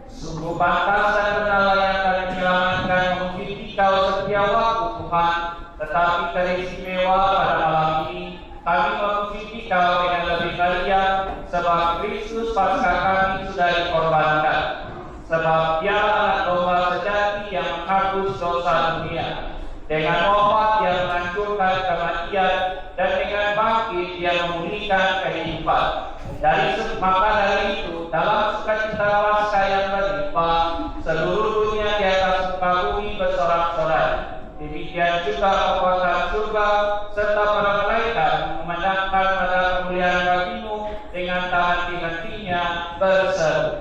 Sungguh pantas dan benar layak kami menyelamatkan memuji Kau setiap waktu Tuhan. Tetapi teristimewa pada malam ini kami memuji Kau dengan lebih meriah sebab Kristus Paskah kami sudah dikorbankan. Sebab Dia anak domba sejati yang menghapus dosa dunia. Dengan wafat Dia menghancurkan kematian dan dengan bangkit Dia memulihkan kehidupan. Maka dari itu, dalam sukacita Paskah yang berlimpah, seluruh dunia di atas muka bumi bersorak-sorai. Demikian juga kekuatan surga serta para malaikat memandangkan pada kemuliaan Bagi-Mu dengan tak henti-hentinya berseru.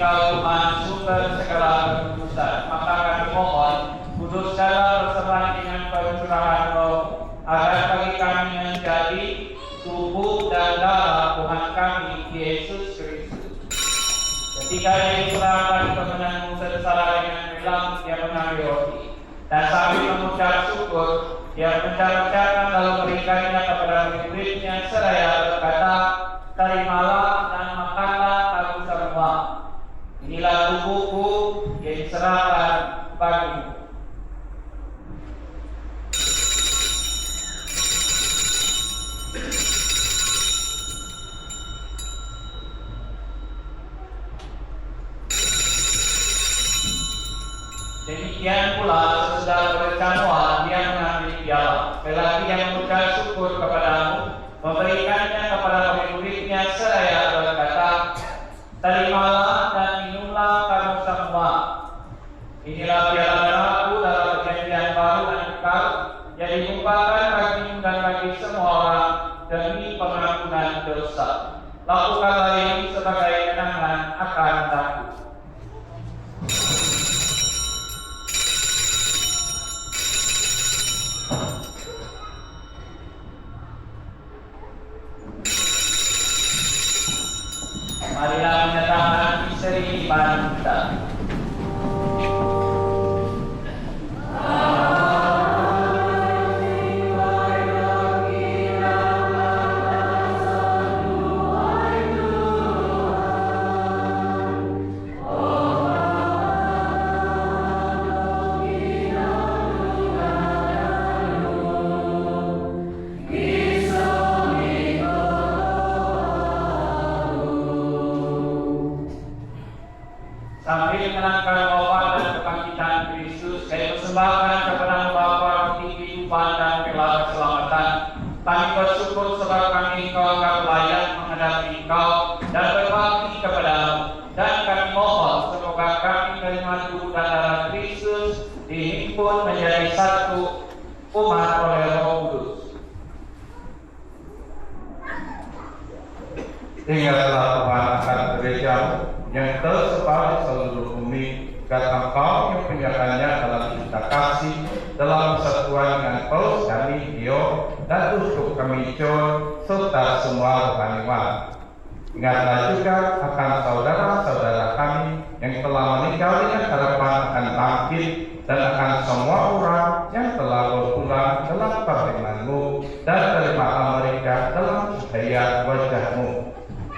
Engkau Tuhan sumber segala kekudusan, maka kami mohon kuduskanlah persembahan dengan pencurahan Roh, agar bagi kami menjadi tubuh dan darah Tuhan kami Yesus Kristus. Ketika Dia diserahkan kemenangan sengsara dengan rela, Dia mengambil roti dan sambil mengucap syukur Dia mencabut-cabut lalu memberikannya kepada murid-muridnya seraya berkata, "Terimalah dan makanlah kamu semua. Inilah tubuhku yang diserahkan bagimu." Demikian pula sesudah berjamuan Dia mengambil piala. Lelaki yang mengucap syukur kepadamu memberikannya kepada murid-muridnya seraya berkata, "Terimalah dan minumlah kamu semua. Inilah piala darahku dalam perjanjian baru dan kekal yang ditumpahkan bagimu dan bagi semua orang demi pengampunan dosa. Lakukanlah ini sebagai kenangan akan aku." Marilah menyatakan misteri iman kita. Sambil mengenangkan wafat dan kebangkitan Kristus, kami persembahkan kepada Bapa roti kehidupan dan piala keselamatan. Kami bersyukur sebab kami Engkau layak menghadapi Engkau dan berbakti kepadamu. Dan kami mohon semoga kami menerima tubuh dan darah Kristus dihimpun menjadi satu umat oleh Roh Kudus. Ingatlah Tuhan akan gereja yang tersebar di seluruh bumi, dan Engkau yang menyerahkannya dalam cinta kasih, dalam persatuan dengan Paus kami Dio dan uskup kami John serta semua rohaniwan. Ingatlah juga akan saudara-saudara kami yang telah meninggal dengan harapan akan bangkit, dan akan semua orang yang telah berpulang dalam perkenan-Mu, dan terimalah mereka dalam cahaya wajah-Mu.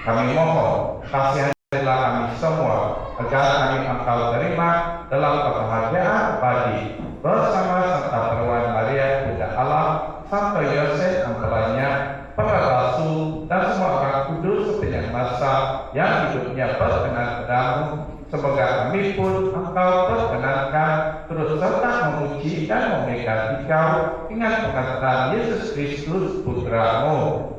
Kami mohon, kasihanilah kami semua, agar kami Engkau terima dalam kebahagiaan abadi, bersama Santa Peruan Maria, Bunda Allah, Santo Yosef Ampelanya, para rasul, dan semua orang kudus sepanjang masa yang hidupnya berkenan padamu. Semoga kami pun Engkau perkenankan terus serta memuji dan memegati Kau dengan pengantaran Yesus Kristus Putra-Mu.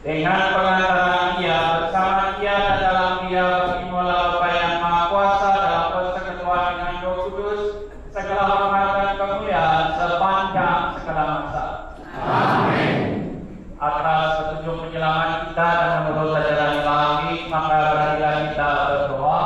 Dengan pengantaran Dia, bersama Dia dan dalam Dia, berimolah Bapa yang Maha Kuasa dalam persekutuan dengan Roh Kudus, segala hormat dan kemuliaan sepanjang segala masa. Amin. Atas petunjuk penyelamat kita dan menurut ajaran ilahi, maka marilah kita berdoa.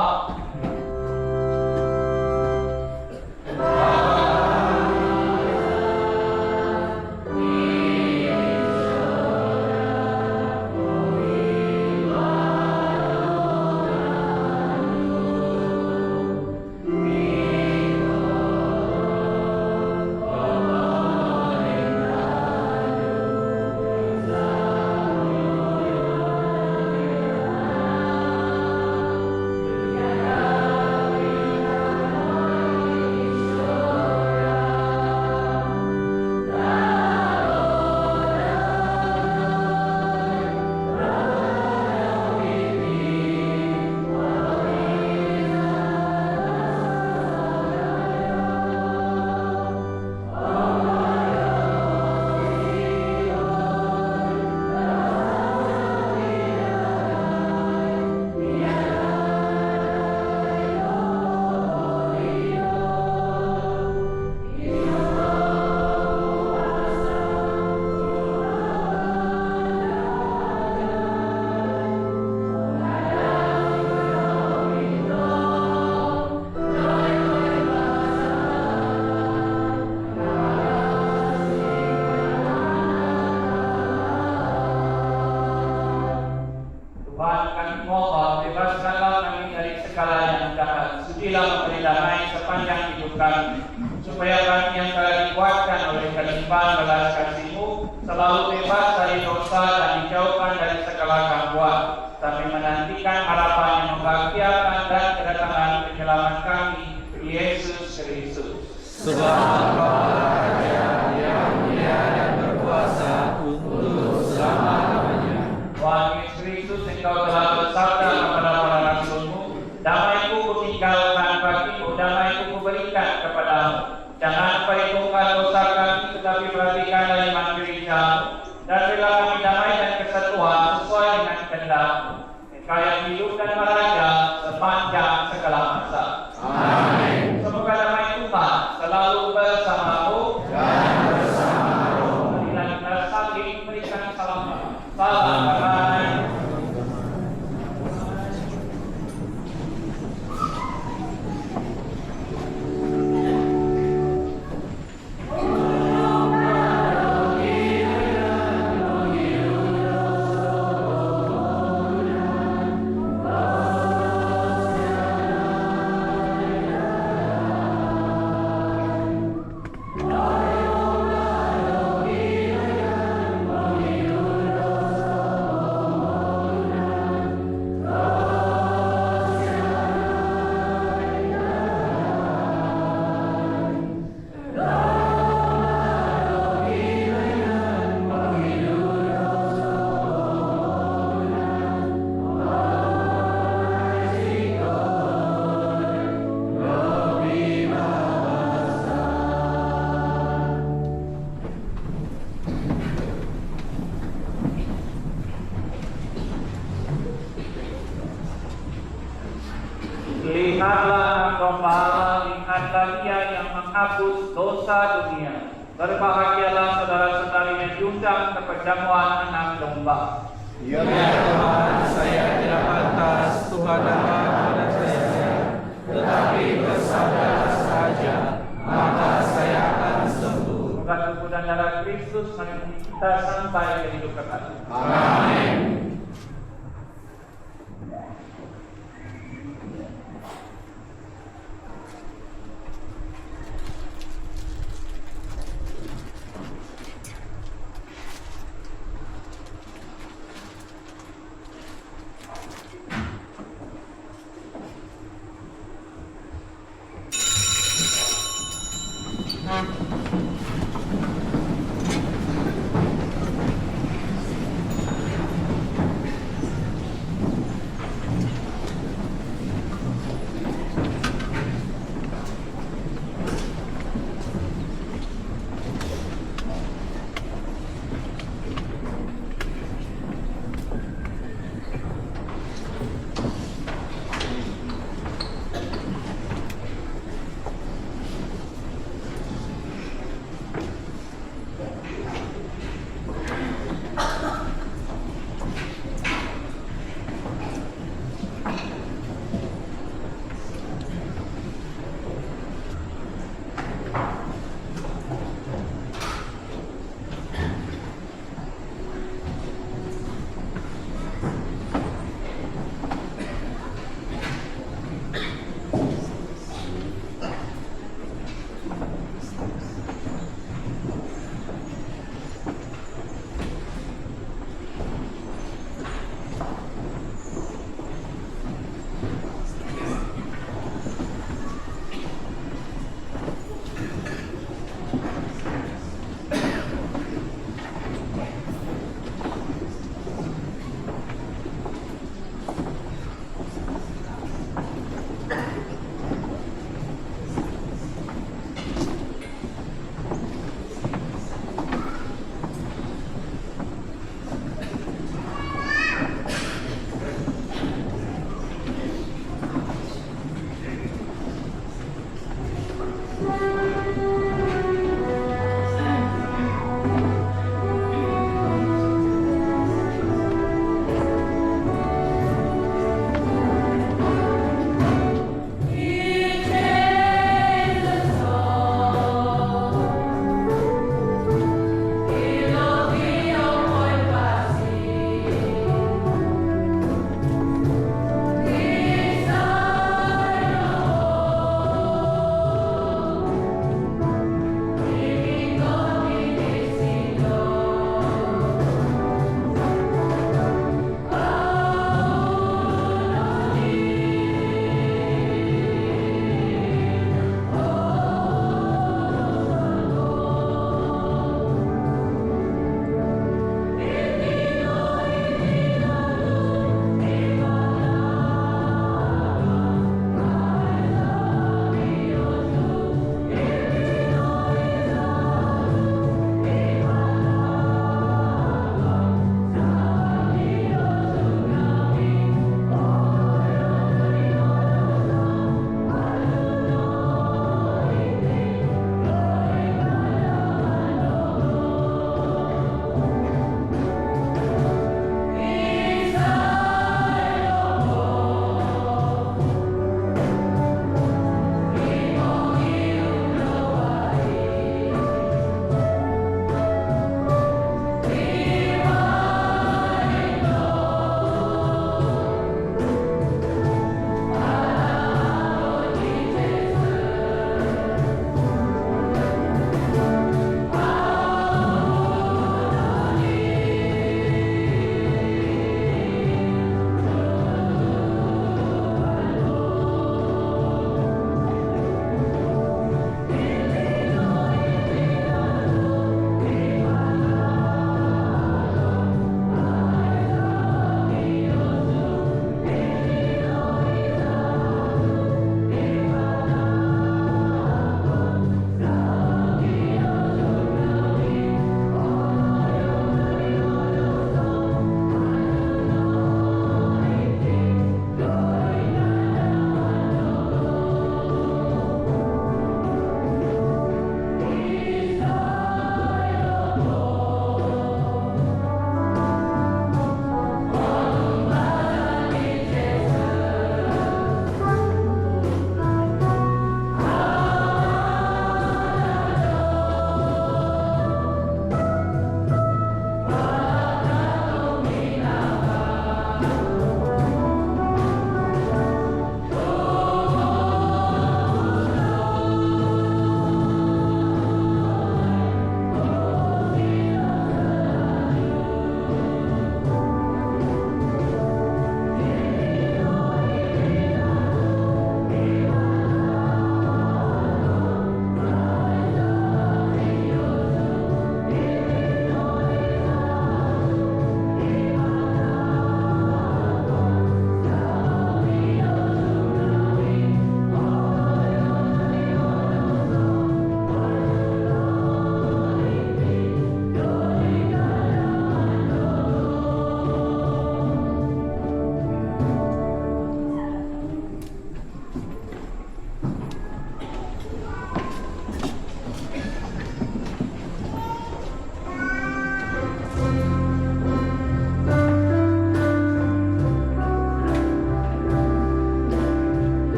Sudilah memberi damai sepanjang hidup kami, supaya kami yang telah dikuatkan oleh kelimpahan belas kasih-Mu selalu bebas dari dosa dan dijauhkan dari segala gangguan, tapi menantikan harapan yang membahagiakan dan kedatangan penyelamat kami, Yesus Kristus. Sebab Raja yang mulia dan berkuasa untuk selama-lamanya. Tuhan Yesus Kristus, Engkau telah bersabda kepada para rasul-Mu, damai-Ku kutinggalkan bagimu, damai-Ku kuberikan kepadamu. Jangan perhitungkan dosa kami, tetapi perhatikanlah iman gereja-Mu, dan berilah kami damai dan kesatuan sesuai dengan kehendak-Mu. Engkau yang hidup dan meraja sepanjang segala masa. Amin. Semoga damai Tuhan selalu bersama-Mu Dan bersama roh. Marilah kita saling memberikan salam. Salam damai. Lihatlah Engkau Allah, lihatlah Dia yang menghapus dosa dunia. Berbahagialah saudara-saudari yang diundang ke perjamuan anak domba. Ya Tuhan, saya tidak pantas Tuhan datang pada saya, tetapi bersabda saja, maka saya akan sembuh. Semoga tubuh dan darah Kristus Kristus menemani kita sampai ke hidup kekal. Amin.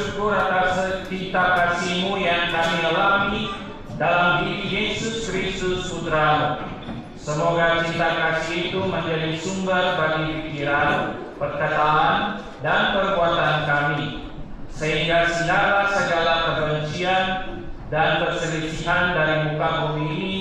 bersyukur atas cinta kasih-Mu yang kami alami dalam diri Yesus Kristus Putra-Mu. Semoga cinta kasih itu menjadi sumber bagi pikiran, perkataan, dan perbuatan kami, sehingga sinarlah segala kebencian dan perselisihan dari muka bumi ini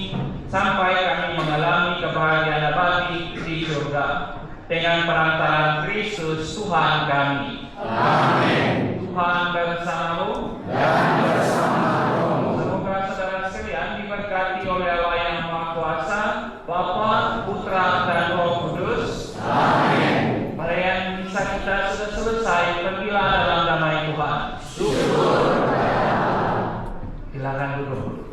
sampai kami mengalami kebahagiaan abadi di surga dengan perantaraan Kristus Tuhan kami. Amin. Tuhan bersamamu Dan bersama-Mu. Semoga saudara sekalian diberkati oleh Allah yang Maha Kuasa, Bapa, Putra, dan Roh Kudus. Amin. Perayaan misa kita sudah selesai. Pergilah dalam damai Tuhan. Syukur. Silakan duduk.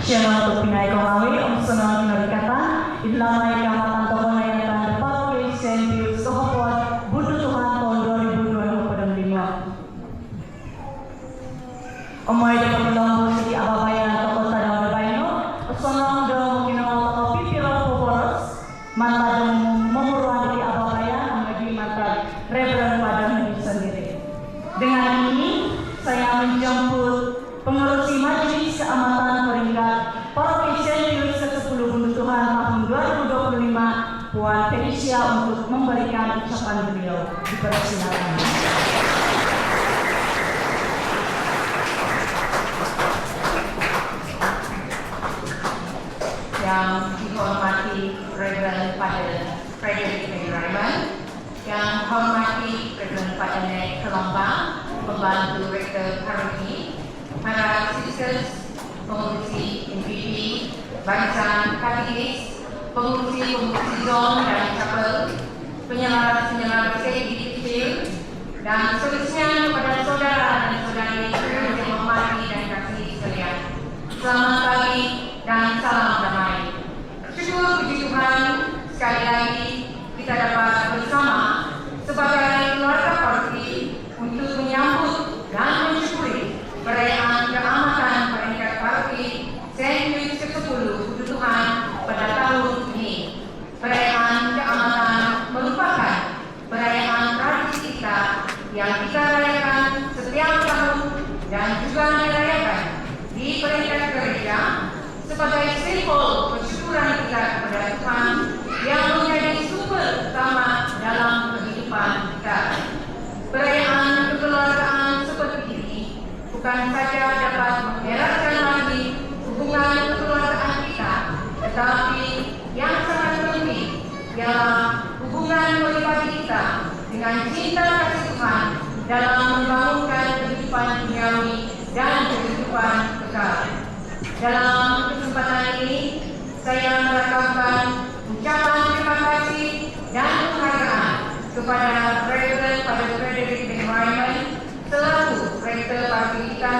Siapa untuk pinai komawi, senang kata, idlamai kamatan toko nayatan depan Christian Views Sohopot, Budu Tuhan tahun 2025. Omai dapat menolong si ababayan toko sadang berbaino, senang dong mungkin toko pipiro poporos, mata dong memuruan di ababayan, mengaji mata Reverend Padang sendiri. Dengan ini, saya menjemput pengurusi majelis keamatan peringkat Paroki Sentius ke-10 Budu Tuhan tahun 2025, Puan Felicia, untuk memberikan ucapan beliau. Dipersilakan. Yang dihormati Reverend Father Frederick Raymond, yang dihormati Reverend Father Nek Kelombang, pembantu Rektor Paroki, para sisters, pengurusi MPP, barisan katekis, pengurusi zon dan chapel, penyelamat segi kecil, dan seterusnya kepada saudara dan saudari yang dihormati dan kasih sekalian. Selamat pagi dan salam damai. Syukur puji Tuhan, sekali lagi kita dapat bersama sebagai keluarga paroki untuk menyambut dan mensyukuri perayaan keamatan peringkat paroki Sentius ke-10 Budu Tuhan pada tahun ini. Perayaan keamatan merupakan perayaan tradisi kita yang kita rayakan setiap tahun dan juga dirayakan di peringkat gereja sebagai simbol kesyukuran kita kepada Tuhan yang menjadi sumber utama dalam kehidupan kita. Perayaan kekeluargaan seperti ini bukan saja dapat mengeratkan lagi hubungan kekeluargaan kita, tetapi yang sangat penting ialah hubungan pribadi kita dengan cinta kasih Tuhan dalam membangunkan kehidupan duniawi dan kehidupan kekal. Dalam kesempatan ini, saya merakamkan ucapan terima kasih dan penghargaan kepada Reverend Father Frederick Raymond selaku Rektor Paroki kita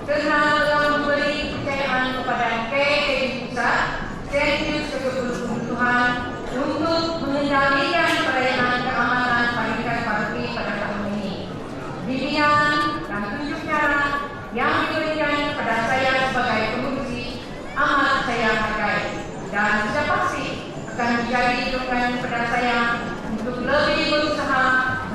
karena telah memberi kepercayaan kepada KPI Pusat Sentius ke-10 Budu Tuhan untuk mengendalikan perayaan keamatan peringkat paroki pada tahun ini. Bimbingan dan tunjuk cara yang diberikan kepada saya sebagai pengurusi amat saya hargai dan sudah pasti akan menjadi dorongan kepada saya untuk lebih berusaha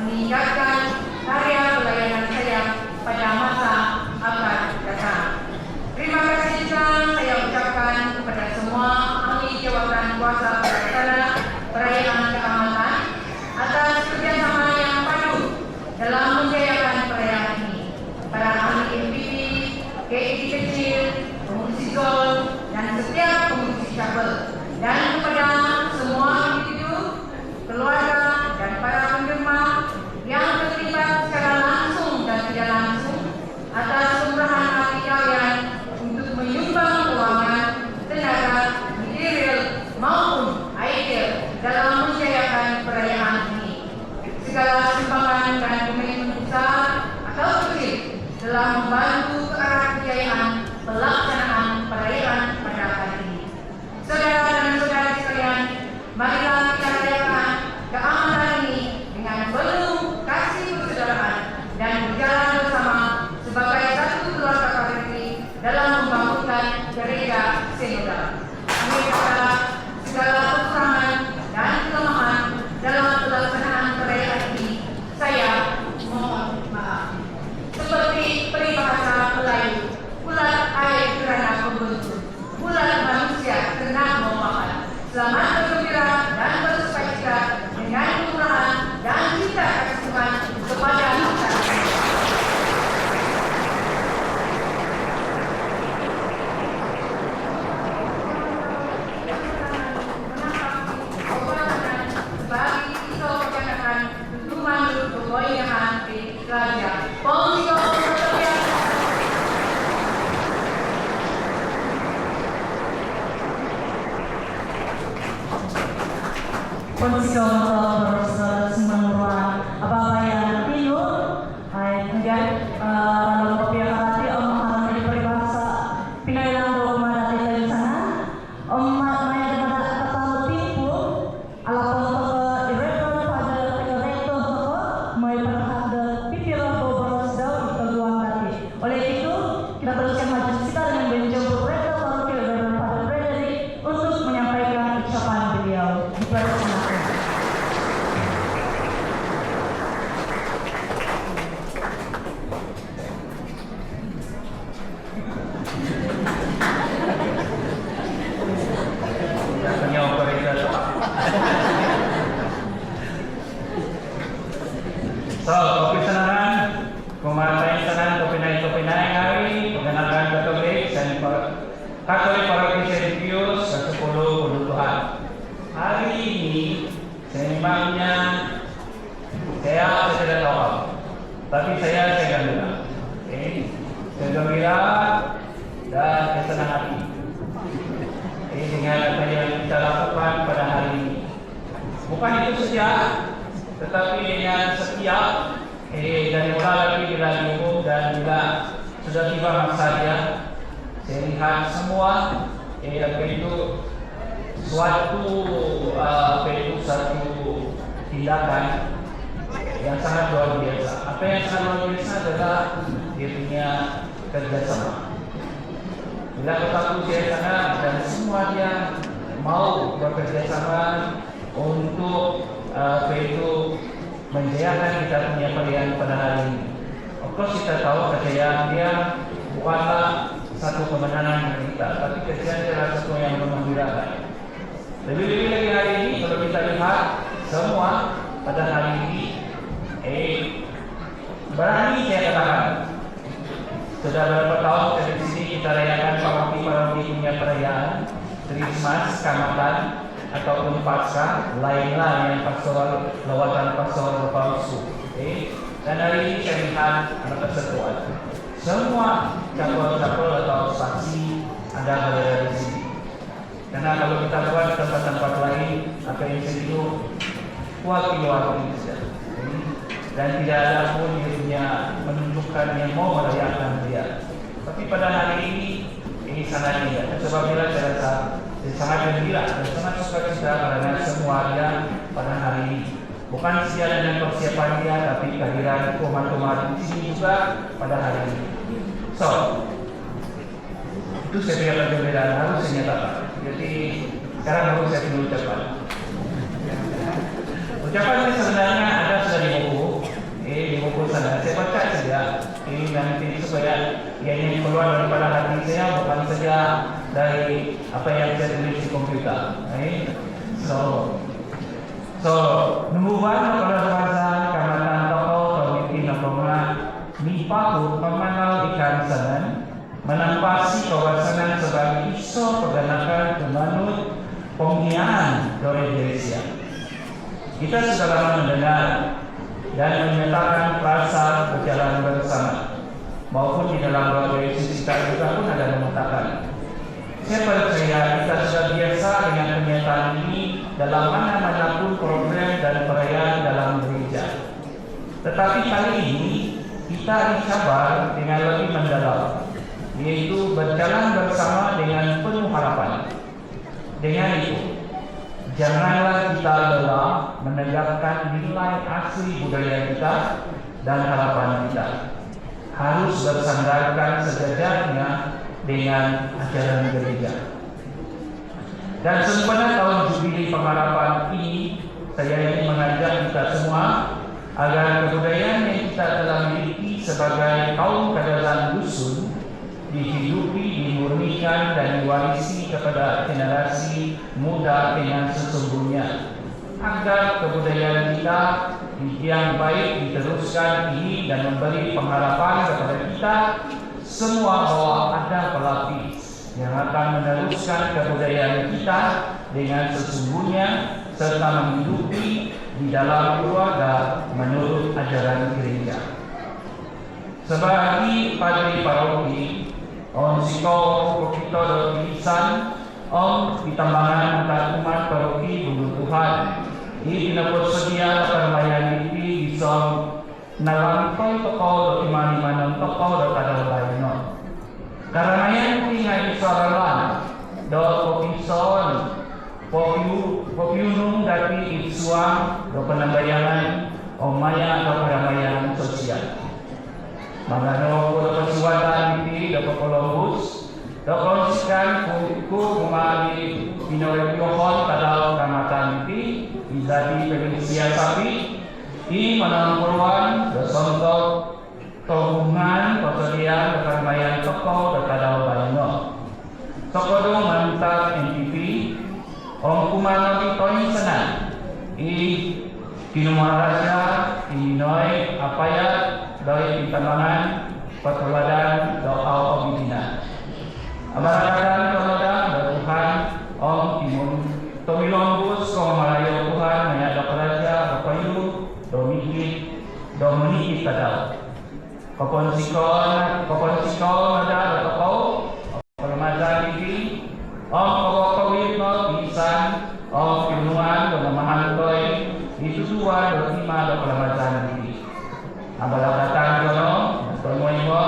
meningkatkan karya pelayanan saya pada masa akan datang. Terima kasih juga saya ucapkan kepada semua ahli jawatan kuasa pelaksana perayaan keamatan atas kerjasama yang padu dalam menjayakan perayaan ini. Para ahli MPP, KID kecil, pengurusi zon, dan setiap pengurusi chapel, dan kepada semua individu, keluarga, dan para penerima yang terlibat secara langsung dan tidak langsung atas curahan hati kalian untuk menyumbang keuangan, tenaga, material maupun air dalam menjayakan perayaan ini. Segala sumbangan dan komitmen besar atau kecil telah membantu ke arah kejayaan pelaksanaan perayaan pada hari ini. Saudara dan saudari selamat bergembira dan bersukacita dengan kemurahan dan cinta kasih Tuhan kepada masyarakat. Bagi pisau percakapan untuk mandu kegoyahan di raja. Polisi Kondisi bersaudara semua apa yang tidur, kemudian lalu kopi hati om dari peribahasa pinailan do mada di sana om maya daripada kata tipu ala pokok direktur pada direktur mai pada pikir boros daun keluar tadi. Oleh itu kita teruskan majelis kita dengan menjemput mereka wakil daripada Frederick untuk menyampaikan ucapan beliau. Dipersilakan. So, kopi senangan, kumatain senang topinay hari, pengenalan Katolik dan Katolik Paroki Serius ke-10 Tuhan. Hari ini memangnya saya tidak tahu, tapi saya gembira. Saya gembira dan kesenangan hati. Dengan apa yang kita lakukan pada hari ini. Bukan itu saja, tetapi dengan setiap dari mulai lagi bila diumum dan bila sudah tiba masanya, saya lihat semua itu suatu tindakan yang sangat luar biasa. Apa yang sangat luar biasa adalah dia punya kerjasama. Bila ketemu dia sana dan semua dia mau bekerja sama untuk menjayakan kita punya pilihan pada hari ini. Of course kita tahu kejayaan dia bukanlah satu kemenangan kita, tapi kejayaan dia adalah satu yang mengembirakan. Lebih-lebih lagi hari ini kalau kita lihat semua pada hari ini, berani saya katakan sudah berapa tahun dari sini kita rayakan paroki punya perayaan Christmas, Kamatan ataupun Paskah, lainlah yang pastoral, lawatan pastoral palsu. Dan hari ini saya lihat anak persatuan. Semua capel-capel atau saksi ada berada di sini. Karena kalau kita buat tempat-tempat lain, apa yang saya itu wakil-wakil saja. Dan tidak ada pun dia punya menunjukkan yang mau merayakan dia. Tapi pada hari ini sangat tidak. Sebab bila saya rasa sangat gembira dan sangat sukacita karena semua dia pada hari ini. Bukan saja dengan persiapan dia, tapi kehadiran umat-umat di sini juga pada hari ini. So, itu saya pikir gembira harus saya nyatakan. Jadi sekarang harus saya dulu ucapan. Ucapan ini sebenarnya ada sudah di buku. Di buku sana saya baca saja. Ini nanti supaya yang keluar daripada hati saya bukan saja dari apa yang saya tulis di komputer. So, numbuhan pada kawasan Kamatan Toko Komiti Nakonga Mipahu Pemanal Ikan Sanan menampasi kawasan sebagai iso perganakan pemanut penghinaan Dore Indonesia. Kita sudah lama mendengar dan menyatakan rasa berjalan bersama maupun di dalam doa kita juga pun ada mengatakan. Saya percaya kita sudah biasa dengan pernyataan ini dalam mana-mana pun program dan perayaan dalam gereja. Tetapi kali ini kita disabar dengan lebih mendalam, yaitu berjalan bersama dengan penuh harapan. Dengan itu, janganlah kita lelah menegakkan nilai asli budaya kita dan harapan kita. Harus bersandarkan sejajarnya dengan ajaran gereja. Dan sempena tahun Jubili Pengharapan ini, saya ingin mengajak kita semua agar kebudayaan yang kita telah miliki sebagai kaum kadalan dusun dihidupi, dimurnikan, dan diwarisi kepada generasi muda dengan sesungguhnya, agar kebudayaan kita yang baik diteruskan ini dan memberi pengharapan kepada kita semua bahwa ada pelapis yang akan meneruskan kebudayaan kita dengan sesungguhnya serta menghidupi di dalam keluarga menurut ajaran gereja. Sebagai padri paroki, on siko kita tulisan on ditambangan antar umat paroki Bumi Tuhan. Ini tinapot sedia permayan ini bisa nalangkoi toko di mana toko do kadal bayno. Karena yang tinggal di soralan do popison popiunung dari isuang do penambayangan omaya do penambayangan sosial. Magano ko do pasuwatan ini do Columbus do konsikan ku kumali pinorepohon kadal kamatan ini jadi Provinsia Sapi di Manangkuruan do sontok tohungan persediaan permayan toko do kadal bayno. Toko do mantap NTP Om kumano di toin senang I kinumaraja Inoi apaya Doi pitambangan Pertoladan doa obidina Abarakadan toladan do Tuhan Om timun Tomilombus kong malayo Tuhan Maya do keraja do kayu Do mikit Do menikit kadal Kopon sikon ada do toko Permazan ini Om kawakawin no pisan Om kinuan do mamahantoi Itu dua do lima do kelamatan ini Abalakatan jono Permoimo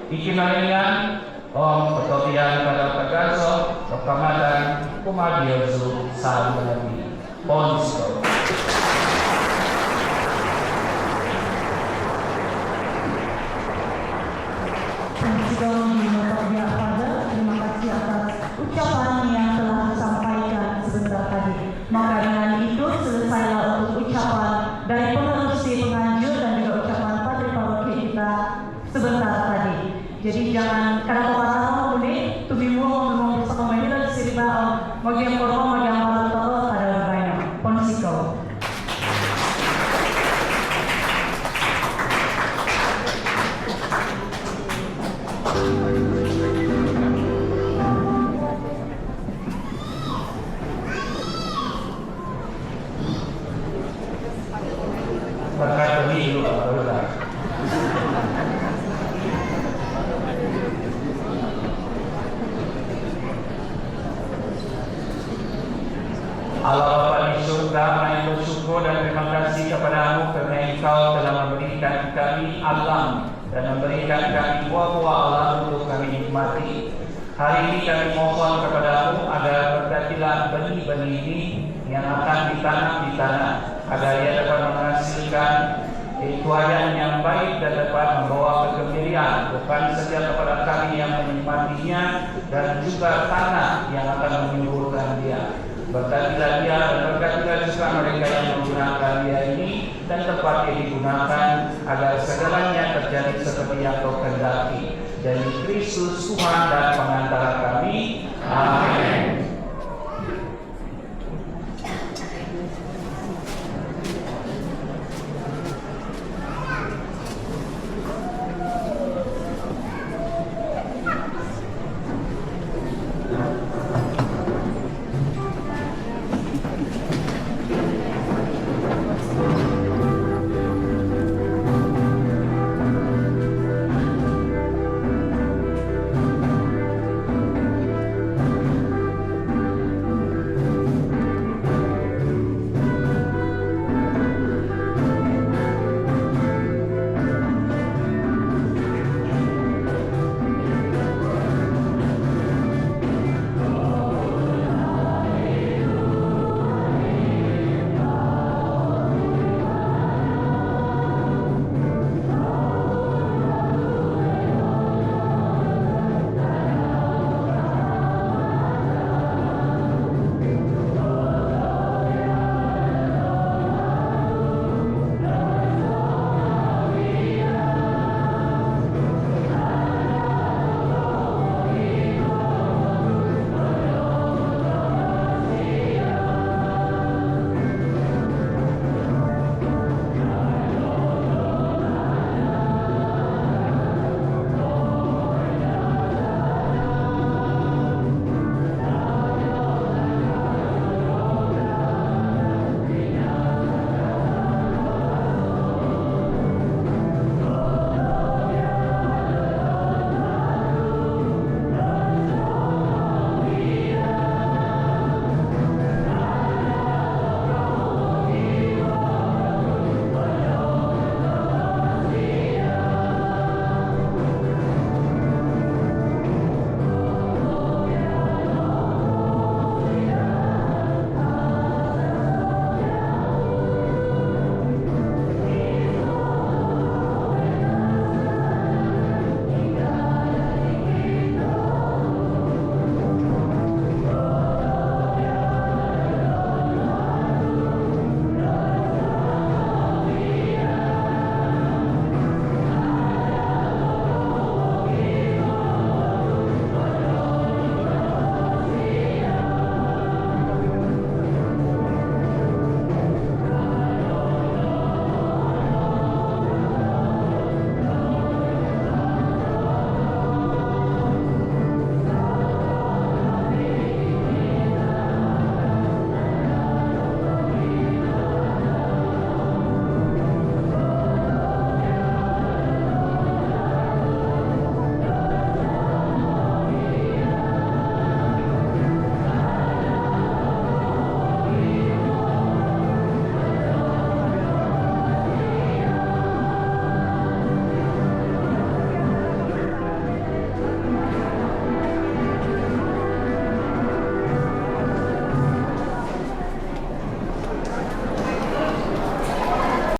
Ikinalingan Om petotian pada tagaso do kamadan Kumadiozu salu nabi Ponsko Terima kasih atas ucapan yang telah disampaikan sebentar tadi. Maka dengan itu selesailah untuk ucapan dari penerus penganjur dan juga ucapan Padri Paroki kita sebentar tadi. Jadi jangan kadang-kadang boleh tubimu ngomong bisa komen dan siriba bagi yang korban bagi yang malam tahu pada banyak ponsiko. Berkat pemilu barulah. Allah Bapa di surga, kami bersyukur dan terima kasih kepadamu kerana Engkau telah memberikan kami alam dan memberikan kami buah-buah alam untuk kami nikmati. Hari ini kami mohon kepadamu agar berkatilah benih-benih ini yang akan ditanam di tanah agar ia dapat menghasilkan tuayan yang baik dan dapat membawa kegembiraan bukan saja kepada kami yang menikmatinya dan juga tanah yang akan menyuburkan dia. Berkatilah dia dan berkatilah juga mereka yang menggunakan dia ini dan tempat yang digunakan agar segalanya terjadi seperti yang kau kehendaki. Dari Kristus Tuhan dan pengantara kami. Amin.